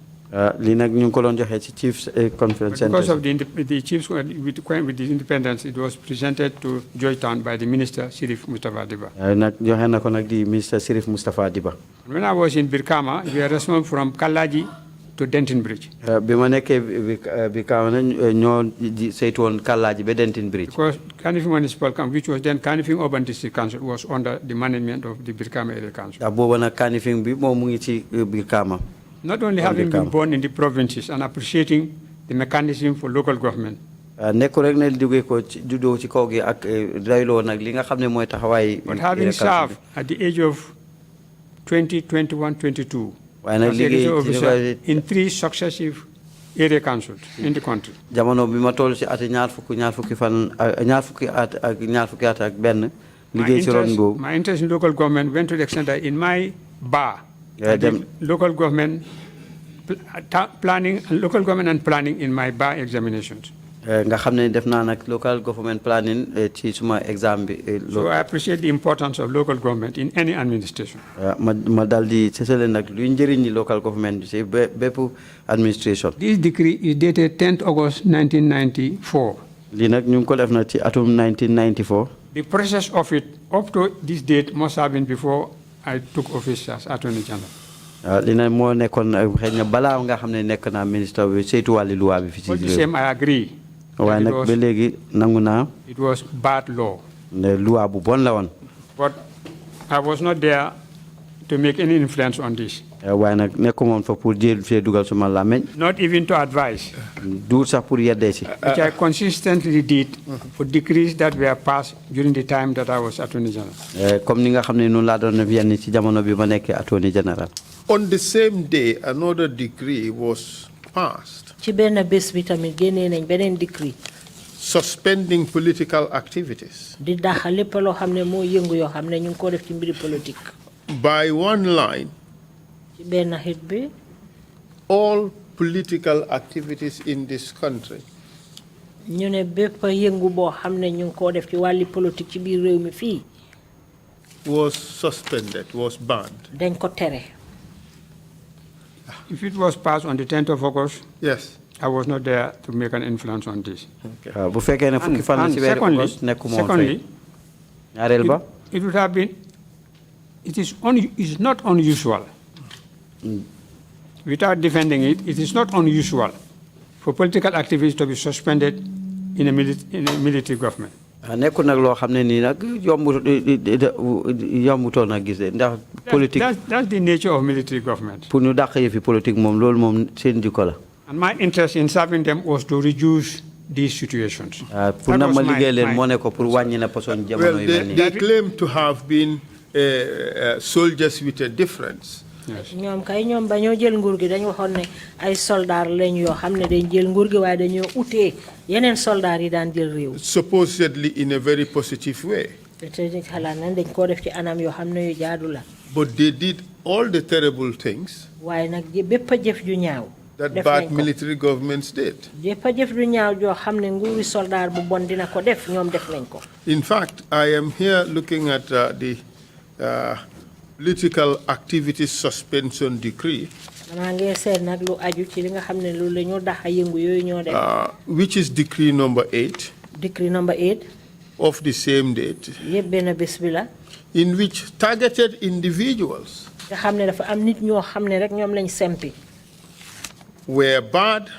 lii nag ñu ngi ko doon joxe ci chiefs conference center. Because of the chiefs with the independence, it was presented to Georgetown by the minister Shirif Mustafa Diba. nag joxe na ko nag di minister Shirif Mustafa Diba. When I was in Birkama, we were responsible from Kalaji to Denton Bridge. bi ma nekkee Birkama ñoo saytu woon Kalaji ba Denton Bridge. Because Kanifing Municipal Council, which was then Kanifing Urban District Council, was under the management of the Birkama Area Council. booba nag Kanifing bi moom mu ngi ci Birkama. Not only having been born in the provinces and appreciating the mechanism for local government. nekku rek ne jóge ko ci juddoo ci kaw gi ak dayloo nag li nga xam ne mooy taxawaay. But having served at the age of 20, 21, 22. waaye nag liggéey in 3 successive area councils in the country. jamono bi ma toll ci at ñaar fukki fan ñaar fukki at ak benn. liggéey ci ron boobu. My interest in local government went to the extent that in my bar. Local government planning and planning in my bar examinations. nga xam ne def naa nag local government planning ci suma exam bi. So I appreciate the importance of local government in any administration. ma dal di sesale nag luy njëriñ ni local government bi ci bépp administration. This decree is dated 10th August 1994. lii nag ñu ngi ko def na ci atum 1994. The process of it up to this date must have been before I took office as Attorney General. li nag moo nekkoon xëy na balaa nga xam ne nekk naa ministre bi saytu wàllu loi bi fi ci. But the same I agree. waaye nag ba léegi nangu naa. It was bad law. ne loi bu bon la woon. But I was not there to make any influence on this. waaye nag nekku moon fa pour jéem fee dugal suma làmmeñ. Not even to advise. du sax pour yeddee si. Which I consistently did for decrees that were passed during the time that I was Attorney General. comme ni nga xam ne noonu laa doon def yenn ci jamono bi ma nekkee Attorney General. On the same day, another decree was passed. ci benn bés bi tamit génnee nañ beneen decree. Suspending political activities. di daxa lépp loo xam ne moo yëngu yoo xam ne ñu ngi ko def ci mbiri politique. By one line. ci benn xit bi. all political activities in this country. ñu ne bépp yëngu boo xam ne ñu ngi ko def ci wàlli politique ci biir réew mi fii. was suspended, was banned. dañ ko tere. If it was passed on the 10th of August, yes, I was not there to make an influence on this. bu fekkee ne fukki fan ci weeru August nekkuma woon fay. ñaareel ba. It would have been. It is not unusual. Without defending it, it is not unusual for political activities to be suspended in a military government. nekkul nag loo xam ne nii nag yombutoon a gis de ndax politique. That's the nature of military government. pour ñu dàq yëfi politique moom loolu moom seen jikko la. And my interest in serving them was to reduce these situations. pour na ma liggéey leen moo ne ko pour wàññi na poson jamono yu mel nii. They claim to have been soldiers with a difference. ñoom kay ñoom ba ñoo jël nguur gi dañu waxoon ne ay soldaar lañ yoo xam ne dañ jël nguur gi waaye dañoo utee yeneen soldaar yi daan jël réew. Supposedly in a very positive way. te xalaat nañ dañ koo def ci anam yoo xam ne yu jaadu la. But they did all the terrible things. waaye nag bépp jëf ju ñaaw. that bad military governments did. bépp jëf ju ñaaw joo xam ne nguuri soldaar bu bon dina ko def ñoom def nañ ko. In fact, I am here looking at the political activities suspension decree. Which is decree number 8. Decree number 8. of the same date, in which targeted individuals were barred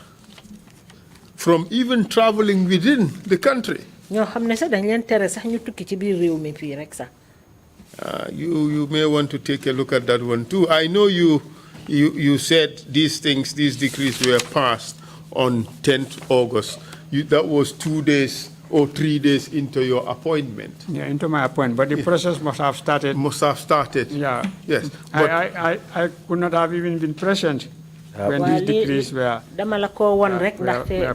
from even traveling within the country. You may want to take a look at that one too. I know you said these decrees were passed on 10th August. That was 2 days or 3 days into your appointment. Yeah, into my appointment, but the process must have started. Must have started. Yeah. Yes. I could not have even been present when these decrees were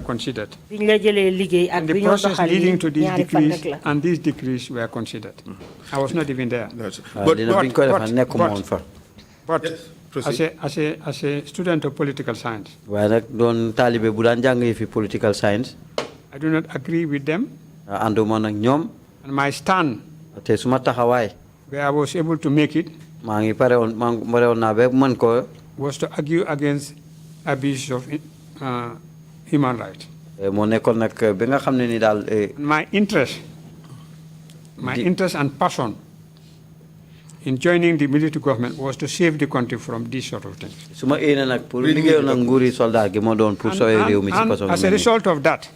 considered. And the process leading to these decrees and these decrees were considered. I was not even there. But as a student of political science, I do not agree with them. And my stand, where I was able to make it, was to argue against abuse of human rights. My interest and passion in joining the military government was to save the country from these sort of things. And as a result of that,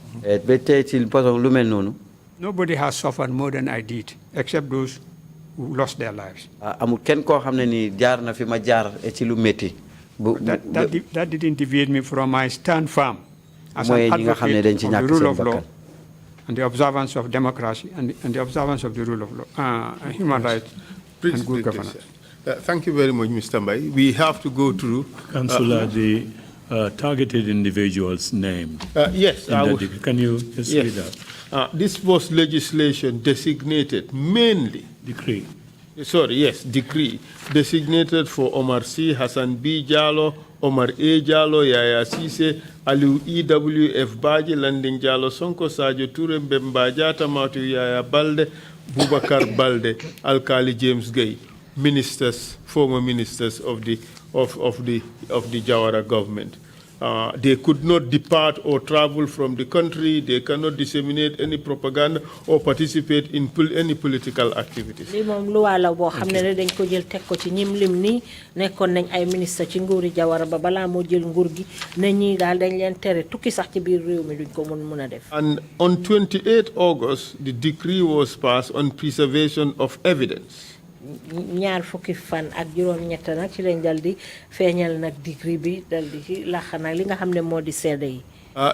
nobody has suffered more than I did, except those who lost their lives. That didn't deviate me from my stand firm as an advocate of the rule of law and the observance of democracy and the observance of the rule of law, human rights and good governance. Thank you very much, Mr. Mbai. We have to go through. Councillor, the targeted individual's name. Yes. Can you just read that? This was legislation designated mainly. Decree. Sorry, yes, decree. Designated for Omar C. Hassan B. Jallo, Omar A. Jallo, Yaya Sise, Aliu E.W.F. Baji, Landing Jallo, Sonko Sajo, Ture Mbemba Jata, Matu Yaya Balde, Bubakar Balde, Alkali James Gay, ministers, former ministers of the Jawara government. They could not depart or travel from the country. They cannot disseminate any propaganda or participate in any political activities. Yes. And on 28 August, the decree was passed on preservation of evidence.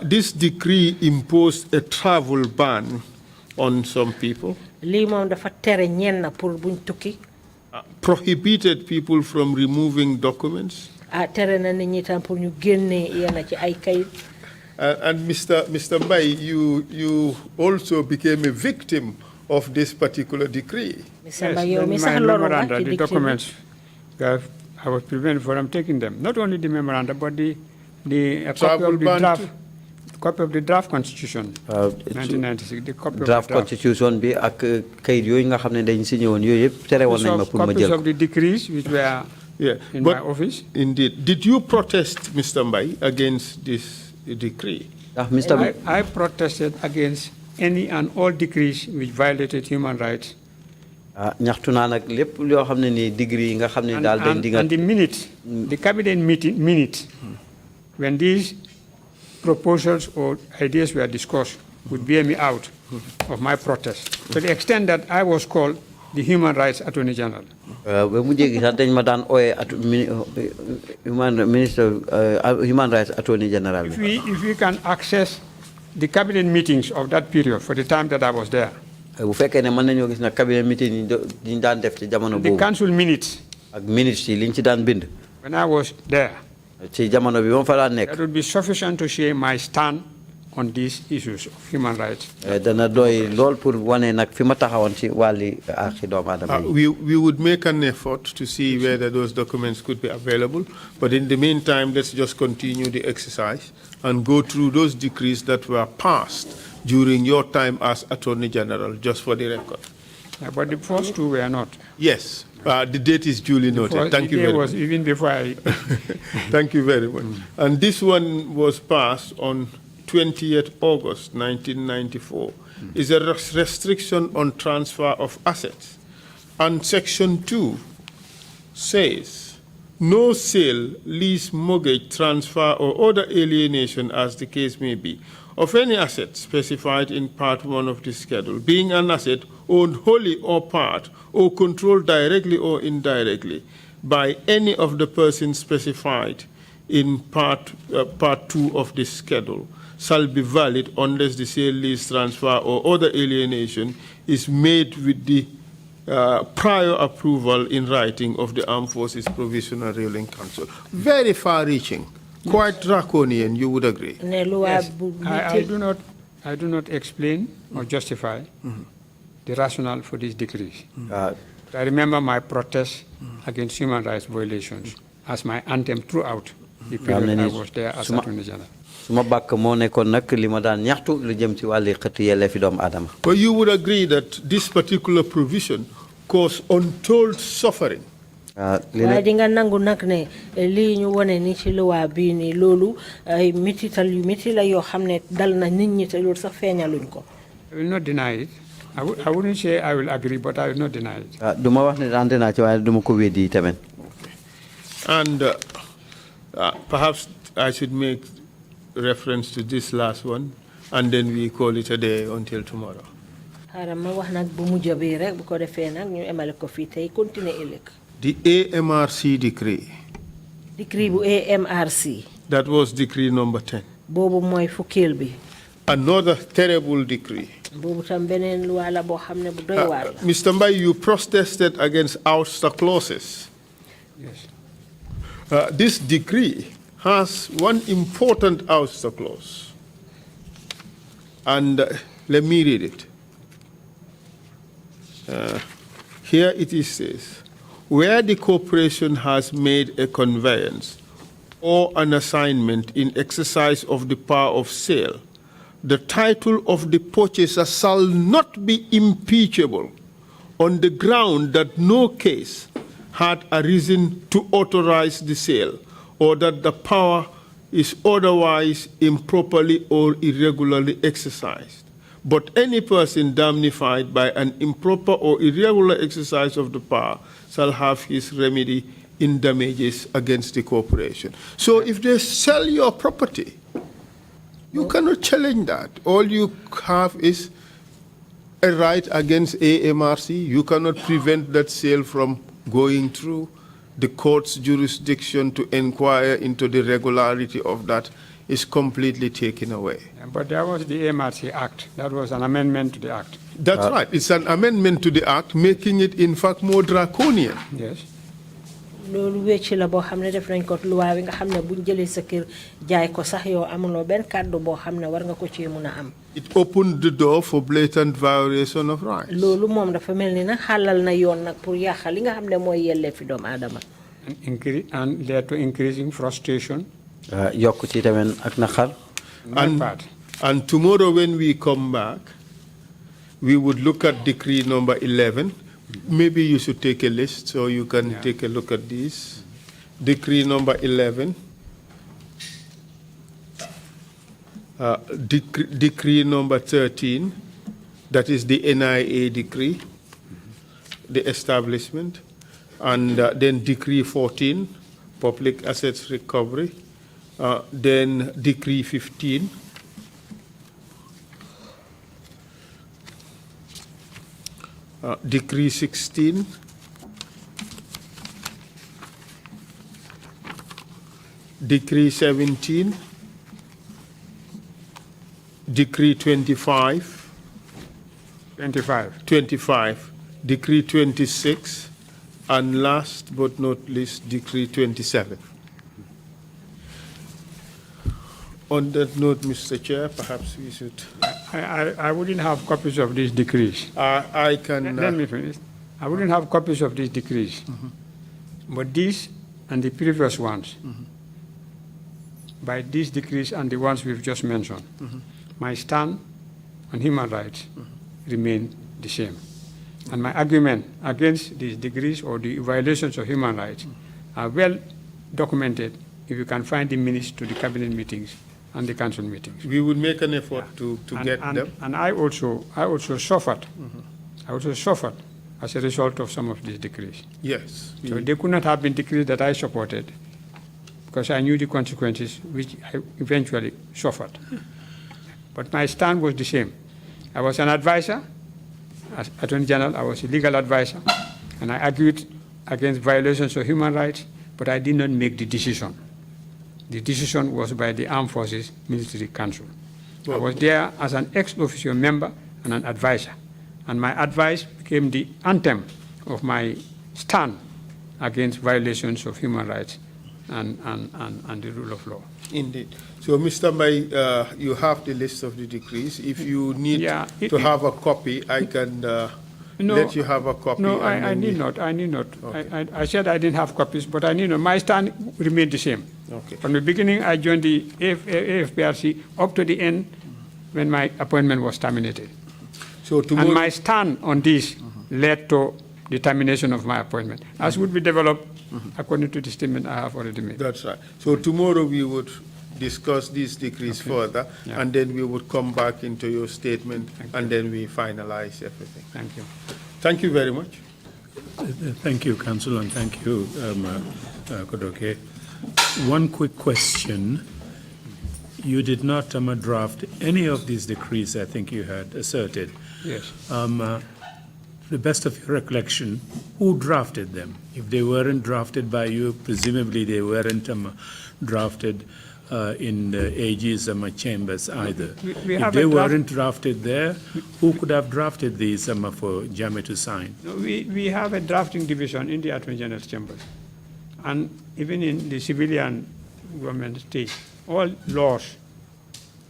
This decree imposed a travel ban on some people, prohibited people from removing documents, and Mr. Mbai, you also became a victim of this particular decree. Yes, my memoranda, the documents, I was prevented from taking them. Not only the memoranda, but the copy of the draft constitution, 1996. The copy draft of the constitution be ak kayit yoy nga xamne dañ signé won yoy yep téré won nañ ma pour ma jël. Copies of the decrees which were in my office. Indeed. Did you protest, Mr. Mbai, against this decree? I protested against any and all decrees which violated human rights. And the minute, the cabinet minute, when these proposals or ideas were discussed, would bear me out of my protest, to the extent that I was called the Human Rights Attorney General. Human Rights Attorney General. If we can access the cabinet meetings of that period for the time that I was there, the council minutes, when I was there, that would be sufficient to share my stand on these issues of human rights. We would make an effort to see whether those documents could be available, but in the meantime, let's just continue the exercise and go through those decrees that were passed during your time as Attorney General, just for the record. But the first two were not. Yes, the date is duly noted. Thank you very much. Even before I... Thank you very much. And this one was passed on 20th August 1994 is a restriction on transfer of assets. And Section 2 says, no sale, lease, mortgage, transfer, or other alienation, as the case may be, of any asset specified in Part 1 of this schedule, being an asset owned wholly or part, or controlled directly or indirectly by any of the persons specified in Part 2 of this schedule, shall be valid unless the sale, lease, transfer, or other alienation is made with the prior approval in writing of the Armed Forces Provisional Ruling Council. Very far-reaching, quite draconian, you would agree. Yes. I do not explain or justify the rationale for these decrees. I remember my protest against human rights violations as my anthem throughout the period I was there as Attorney General. But you would agree that this particular provision caused untold suffering. I will not deny it. I wouldn't say I will agree, but I will not deny it. And perhaps I should make reference to this last one, and then we call it a day until tomorrow. The AMRC decree. Decree bu AMRC. That was decree number 10. Bobu moy fukkel bi. Another terrible decree. Bobu tam benen loi la bo xamne bu doy war. Mr. Mbai, you protested against ouster clauses. Yes. This decree has one important ouster clause. And let me read it. Here it says, where the corporation has made a conveyance or an assignment in exercise of the power of sale, the title of the purchaser shall not be impeachable on the ground that no case had arisen to authorize the sale, or that the power is otherwise improperly or irregularly exercised. But any person damnified by an improper or irregular exercise of the power shall have his remedy in damages against the corporation. So if they sell your property, you cannot challenge that. All you have is a right against AMRC. You cannot prevent that sale from going through. The court's jurisdiction to inquire into the regularity of that is completely taken away. But there was the AMRC Act. That was an amendment to the Act. That's right. It's an amendment to the Act, making it, in fact, more draconian. Yes. It opened the door for blatant violation of rights. And led to increasing frustration. And tomorrow when we come back, we would look at decree number 11. Maybe you should take a list so you can take a look at these. Decree number 11. Decree number 13. That is the NIA decree, the establishment. And then decree 14, public assets recovery. Then decree 15. Decree 16, Decree 17, Decree 25, 25, Decree 26, and last but not least, Decree 27. On that note, Mr. Chair, perhaps we should... I wouldn't have copies of these decrees. I can... Let me finish. I wouldn't have copies of these decrees. But these and the previous ones, by these decrees and the ones we've just mentioned, my stand on human rights remain the same. And my argument against these decrees or the violations of human rights are well documented if you can find the minutes to the cabinet meetings and the council meetings. We would make an effort to get them. And I also suffered. I also suffered as a result of some of these decrees. Yes. So they could not have been decrees that I supported because I knew the consequences, which I eventually suffered. But my stand was the same. I was an advisor. As Attorney General, I was a legal advisor, and I argued against violations of human rights, but I did not make the decision. The decision was by the Armed Forces Military Council. I was there as an ex-officio member and an advisor, and my advice became the anthem of my stand against violations of human rights and the rule of law. Indeed. So, Mr. Mbai, you have the list of the decrees. If you need to have a copy, I can let you have a copy. No, I need not. I need not. Okay. I said I didn't have copies, but I need not. My stand remained the same. Okay. From the beginning, I joined the AFPRC up to the end when my appointment was terminated. So tomorrow, and my stand on this led to the termination of my appointment, as would be developed according to the statement I have already made. That's right. So tomorrow we would discuss these decrees further, and then we would come back into your statement, and then we finalize everything. Thank you. Thank you very much. Thank you, Council, and thank you, Kodoke. One quick question. You did not draft any of these decrees, I think you had asserted. Yes. The best of your recollection, who drafted them? If they weren't drafted by you, presumably they weren't drafted in the AG's chambers either. If they weren't drafted there, who could have drafted these for Jammeh to sign? No, we have a drafting division in the Attorney General's chambers. And even in the civilian government stage, all laws,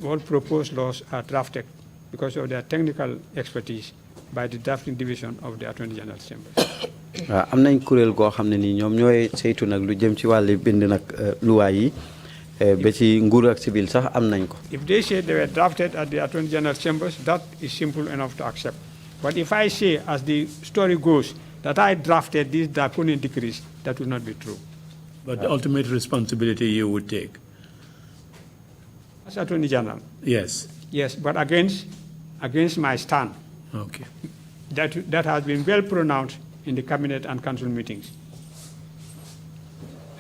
all proposed laws are drafted because of their technical expertise by the drafting division of the Attorney General's chambers. am nañ kuréel goo xam ne nii ñoom ñooy saytu nag lu jëm ci wàllu bind nag luwaa yi ba ci nguur ak civil sax am nañ ko. If they say they were drafted at the Attorney General's chambers, that is simple enough to accept. But if I say, as the story goes, that I drafted these draconian decrees, that would not be true. But the ultimate responsibility you would take? As Attorney General? Yes. Yes, but against my stand. Okay. That has been well pronounced in the cabinet and council meetings.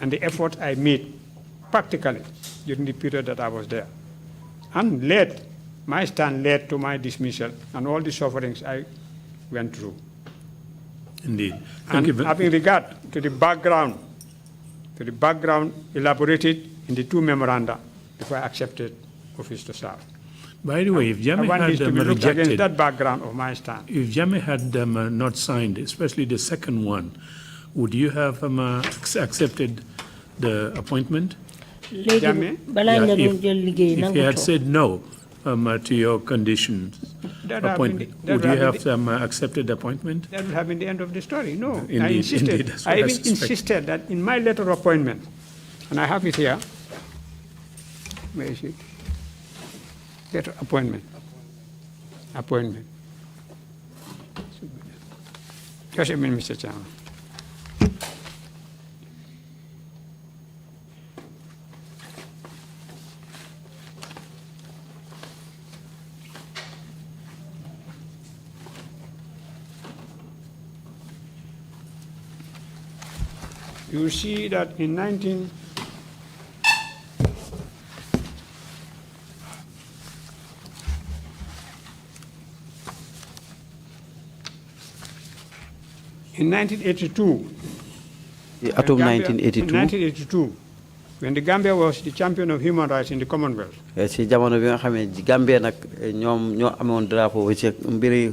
And the effort I made practically during the period that I was there. And my stand led to my dismissal and all the sufferings I went through. Indeed. And having regard to the background elaborated in the two memoranda before I accepted office to serve. By the way, if Jammeh had rejected against that background of my stand. If Jammeh had not signed, especially the second one, would you have accepted the appointment? Jammeh? If he had said no to your conditions, appointment, would you have accepted the appointment? That would have been the end of the story. No, Indeed, I insisted. Indeed, I even insisted that in my letter of appointment, and I have it here. Where is it? Letter appointment. Appointment. Just a minute, Mr. Chairman. You see that in 1982, atum 1982, when the Gambia was the champion of human rights in the Commonwealth. Si jamono bi nga xamé Gambia nak ñom ñoo amone drapeau ci mbiri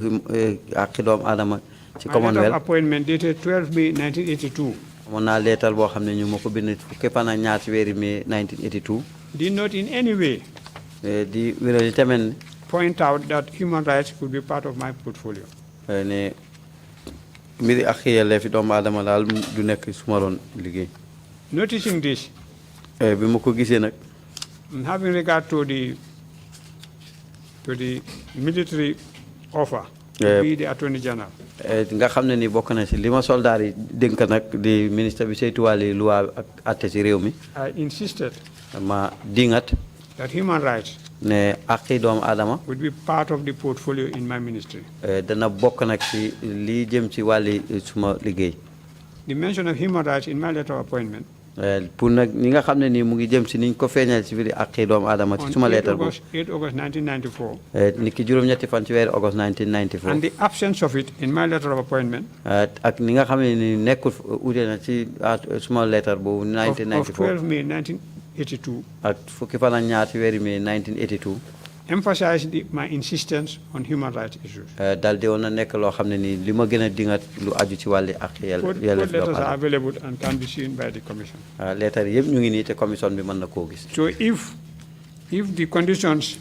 ak doom adama ci Commonwealth. Appointment dated 12 May 1982. Mon na letal bo xamné ñu mako bind fukki fan ak ñaar ci wéri mai 1982. Did not in any way di wéral tamen point out that human rights could be part of my portfolio. Ne mbiri ak yelleef doomu aadama daal du nekk suma doon liggéey. Noticing this, bi ma ko gisee nag, having regard to the military offer to be the Attorney General. nga xam ne ni bokk na si li ma soldaar yi dénk nag di ministre bi saytuwaale loi ak atte ci réew mi. I insisted ma dingat that human rights ne aqi doom adama would be part of the portfolio in my ministry. dana bokk nak ci li jëm ci wàlli suma liggéey. The mention of human rights in my letter of appointment pour nag ñi nga xam ne nii mu ngi jëm si niñ ko feeñal ci biir aqi doom adama ci suma lettre bu 8 August 1994 niki juróom-ñetti fan ci weeru August 1994 and the absence of it in my letter of appointment ak ni nga xam ne ni nekkul uute na ci suma lettre boobu 1994 of 12 May 1982 ak fukki fan ak ñaar ci weeru mai 1982 emphasized my insistence on human rights issues. dal di woon na nekk loo xam ne nii li ma gën a dingat lu aju ci wàlli ak Both letters are available and can be seen by the commission. lettre yëpp ñu ngi nii te commission bi mën na koo gis. So if the conditions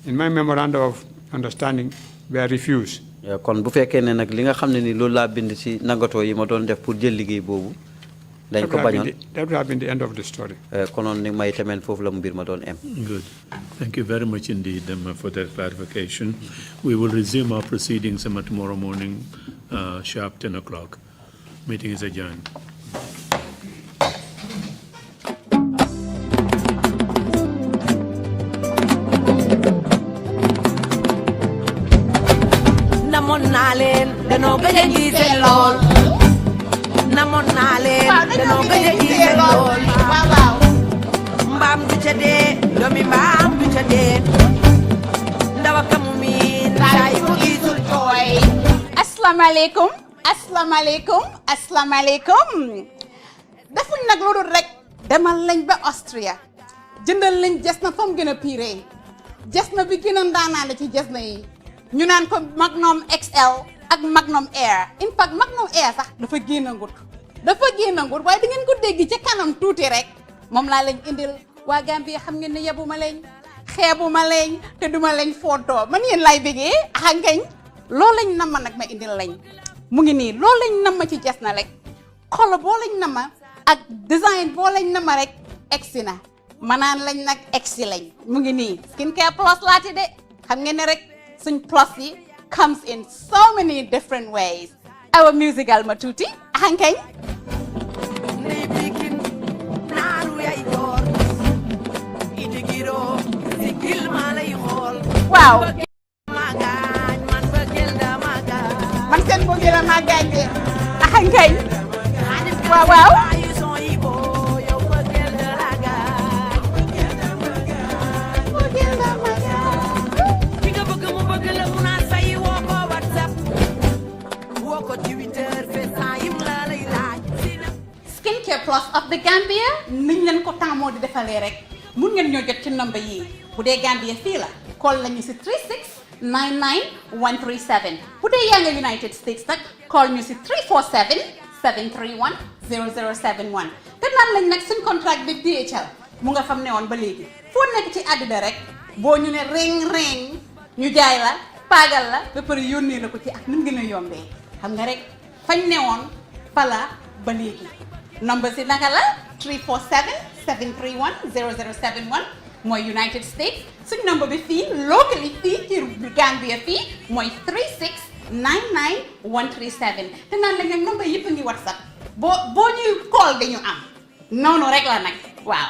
in my memorandum of understanding were refused, kon bu fekkee ne nag li nga xam ne ni loolu laa bind si nangatoo yi ma doon def pour jël liggéey boobu dañ ko bañoon that would have been the end of the story. konoon ni may tamit foofu la mbir ma doon em. Good. Thank you very much indeed for that clarification. We will resume our proceedings tomorrow morning, sharp 10 o'clock. Meeting is adjourned. Namon nale dano gëjë ci lool mbam du ca dee doomi mbam du ca dee ndawa kamu mi say mu gisul tooy. Asalaamaaleykum defuñ nag lu dul rek demal lañ ba Austria jëndal lañ jes na fam gën a piree jes na bi gën a ndaanaale ci jes na yi ñu naan ko Magnum XL ak Magnum Air in fact Magnum Air sax dafa génn ngut waaye da ngeen ko dégg ci kanam tuuti rek moom laa leen indil waa Gambie xam ngeen ne yebuma leen xeebuma leen te duma leen fontoo man yéen laay bégee xangañ loolu lañ nama nag ma indil lañ mu ngi nii loolu lañ nama ci jes na rek xolo boo lañ nama ak design boo lañ nama rek egsi na manaan lañ nag egsi lañ mu ngi nii skincare plus laati de xam ngeen ne rek suñ plus yi comes in so many different ways. Our musical matuti, hankeng. Wow. Man sen bogela magande. Hankeng. Wow wow. Skincare Plus of the Gambia niñ leen ko tàmmoo di defalee rek mun ngeen ñoo jot ci number yi bu dee Gambia fii la call lañu si 3699137 bu dee yaa nga United States nag call ñu si 347-731-0071 te naan lañ nag suñ contract bi DHL mu nga fam ne woon ba léegi foo nekk ci àddina rek boo ñu ne ring ñu jaay la paagal la ba pare yónnee la ko ci ak ni mu gën a yombee xam nga rek fañ ne woon fala ba léegi number si naka la 347-731-0071 mooy United States suñ number bi fii locally fii ci Gambia fii mooy 3699137 te naan la nga number yëpp a ngi WhatsApp boo ñuy call dañu am noonu rek la nag waaw